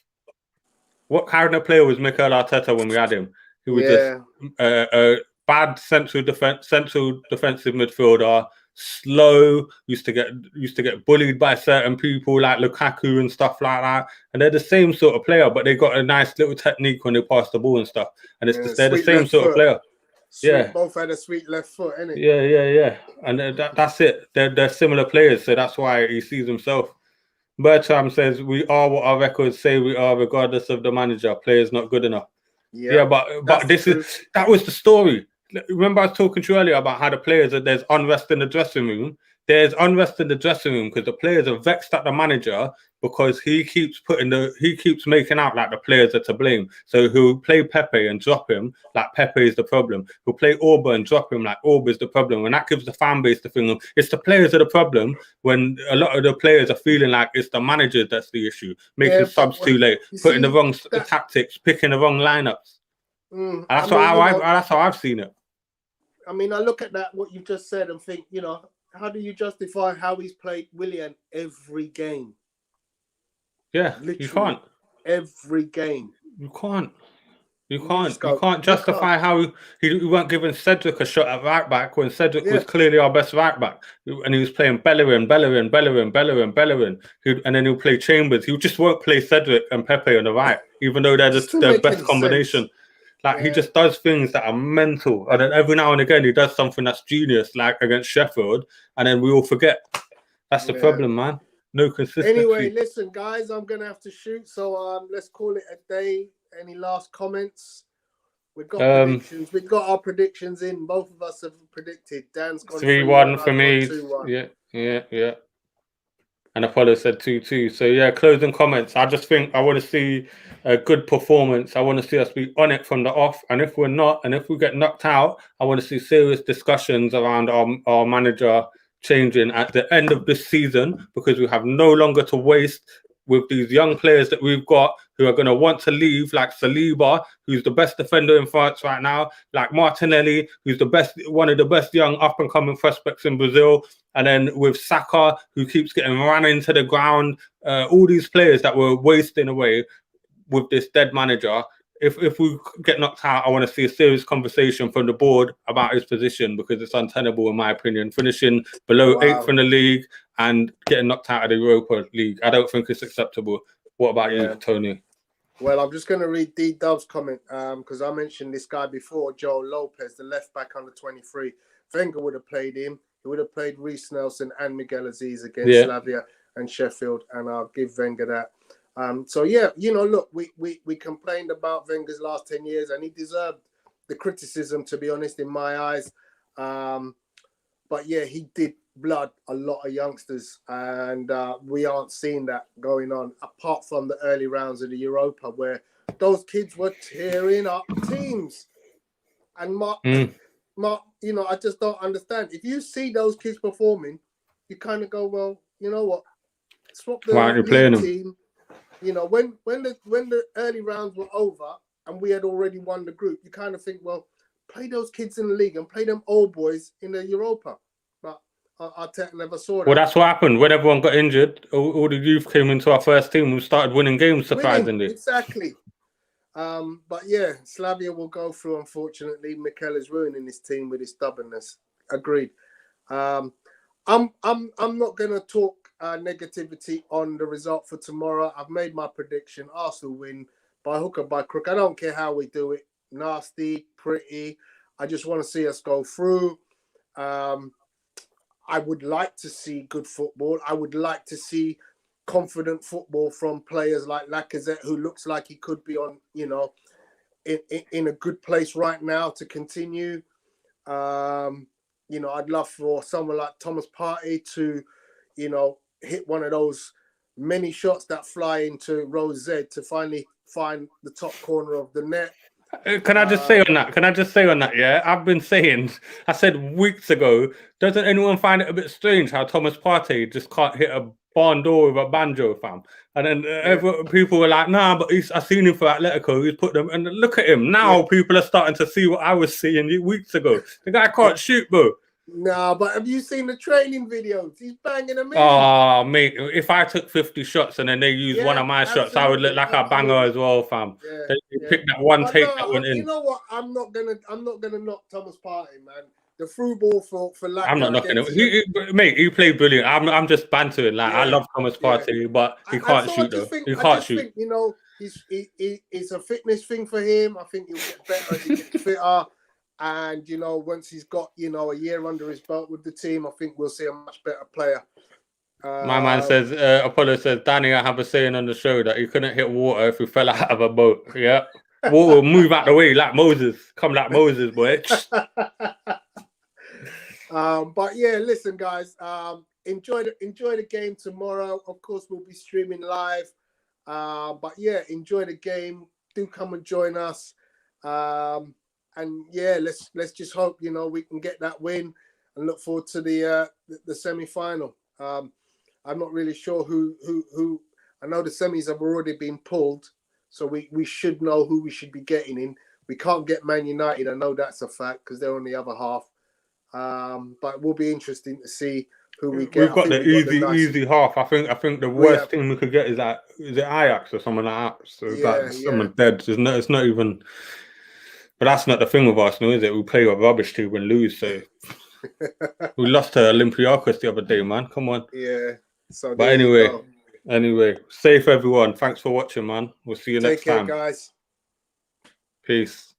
What kind of player was Mikel Arteta when we had him? He was just a bad central defensive midfielder, slow, used to get bullied by certain people like Lukaku and stuff like that. And they're the same sort of player, but they got a nice little technique when they pass the ball and stuff. And it's they're the same sort of player. Both had a sweet left foot, innit? Yeah. And that's it. They're similar players, so that's why he sees himself. Bertram says, we are what our records say we are, regardless of the manager. Players not good enough. Yeah, but that was the story. Remember I was talking to you earlier about how the players there's unrest in the dressing room. There's unrest in the dressing room because the players are vexed at the manager because he keeps making out like the players are to blame. So he'll play Pepe and drop him like Pepe is the problem. He'll play Orba and drop him like Orba is the problem. And that gives the fan base the thing of it's the players are the problem when a lot of the players are feeling like it's the manager that's the issue. Making subs too late, putting the wrong tactics, picking the wrong lineups. That's how I've seen it. I mean, I look at that, what you just said, and think, how do you justify how he's played Willian every game? Yeah, literally, you can't. Every game. You can't. You can't justify how he weren't giving Cedric a shot at right back when Cedric was clearly our best right back. And he was playing Bellerin. And then he'll play Chambers. He just won't play Cedric and Pepe on the right, even though they're just their best combination. Sense. Like, he just does things that are mental. And then every now and again, he does something that's genius, like against Sheffield. And then we all forget. That's the problem, man. No consistency. Anyway, listen, guys, I'm going to have to shoot. So let's call it a day. Any last comments? We've got predictions. We've got our predictions in. Both of us have predicted. Dan's gone 3-1 for me. 2-1. Yeah. And Apollo said 2-2. So, yeah, closing comments. I just think I want to see a good performance. I want to see us be on it from the off. And if we're not, and if we get knocked out, I want to see serious discussions around our manager changing at the end of this season, because we have no longer to waste with these young players that we've got who are going to want to leave, like Saliba, who's the best defender in France right now, like Martinelli, who's one of the best young up-and-coming prospects in Brazil, and then with Saka, who keeps getting run into the ground, all these players that we're wasting away with this dead manager. If we get knocked out, I want to see a serious conversation from the board about his position, because it's untenable, in my opinion. Finishing below 8th in the league and getting knocked out of the Europa League, I don't think it's acceptable. What about you, Tony? Well, I'm just going to read D Dub's comment because I mentioned this guy before, Joel Lopez, the left back under 23. Wenger would have played him. He would have played Reece Nelson and Miguel Aziz against Slavia and Sheffield, and I'll give Wenger that. So, look, we complained about Wenger's last 10 years, and he deserved the criticism, to be honest, in my eyes. But yeah, he did blood a lot of youngsters, and we aren't seeing that going on apart from the early rounds of the Europa, where those kids were tearing up teams. And Mark, you know, I just don't understand. If you see those kids performing, you kind of go, well, you know what? Swap the league team. You know, when the early rounds were over and we had already won the group, you kind of think, well, play those kids in the league and play them old boys in the Europa. But Arteta never saw that. Well, that's what happened when everyone got injured. All the youth came into our first team. We started winning games, surprisingly. Exactly. But yeah, Slavia will go through. Unfortunately, Mikel is ruining his team with his stubbornness. Agreed. I'm not going to talk negativity on the result for tomorrow. I've made my prediction. Arsenal win by hook or by crook. I don't care how we do it. Nasty, pretty. I just want to see us go through. I would like to see good football. I would like to see confident football from players like Lacazette, who looks like he could be on, you know, in a good place right now to continue. You know, I'd love for someone like Thomas Partey to, you know, hit one of those many shots that fly into Rose Z to finally find the top corner of the net. Can I just say on that? Can I just say on that? Yeah, I've been saying, I said weeks ago, doesn't anyone find it a bit strange how Thomas Partey just can't hit a barn door with a banjo, fam? And then people were like, nah, but I've seen him for Atletico. He's put them, and look at him now. People are starting to see what I was seeing weeks ago. The guy can't shoot, bro. No, but have you seen the training videos? He's banging them in. Oh, mate, if I took 50 shots and then they used one of my shots, I would look like a banger as well, fam. They pick that one take that went in. You know what? I'm not gonna knock Thomas Partey, man. The through ball for Lacazette. I'm not knocking him. Mate, he played brilliant. I'm just bantering. Like, I love Thomas Partey, but he can't shoot though. He can't shoot. Think, you know, it's a fitness thing for him. I think he'll get better as he gets fitter. And, you know, once he's got, you know, a year under his belt with the team, I think we'll see a much better player. My man says, Apollo says, Danny, I have a saying on the show that you couldn't hit water if you fell out of a boat. Yeah. Water will move out the way like Moses. Come like Moses, boy. But yeah, listen, guys, enjoy the game tomorrow. Of course, we'll be streaming live. But yeah, enjoy the game. Do come and join us. And yeah, let's just hope, you know, we can get that win and look forward to the semi-final. I'm not really sure who. I know the semis have already been pulled, so we should know who we should be getting in. We can't get Man United. I know that's a fact because they're on the other half. But it will be interesting to see who we get. We've got the easy half. I think the worst thing we could get is it Ajax or someone like that. So someone dead. It's not even. But that's not the thing with Arsenal, is it? We play a rubbish team and lose. So we lost to Olympiacos the other day, man. Come on. Yeah. So but anyway, safe everyone. Thanks for watching, man. We'll see you next time. Take care, guys. Peace.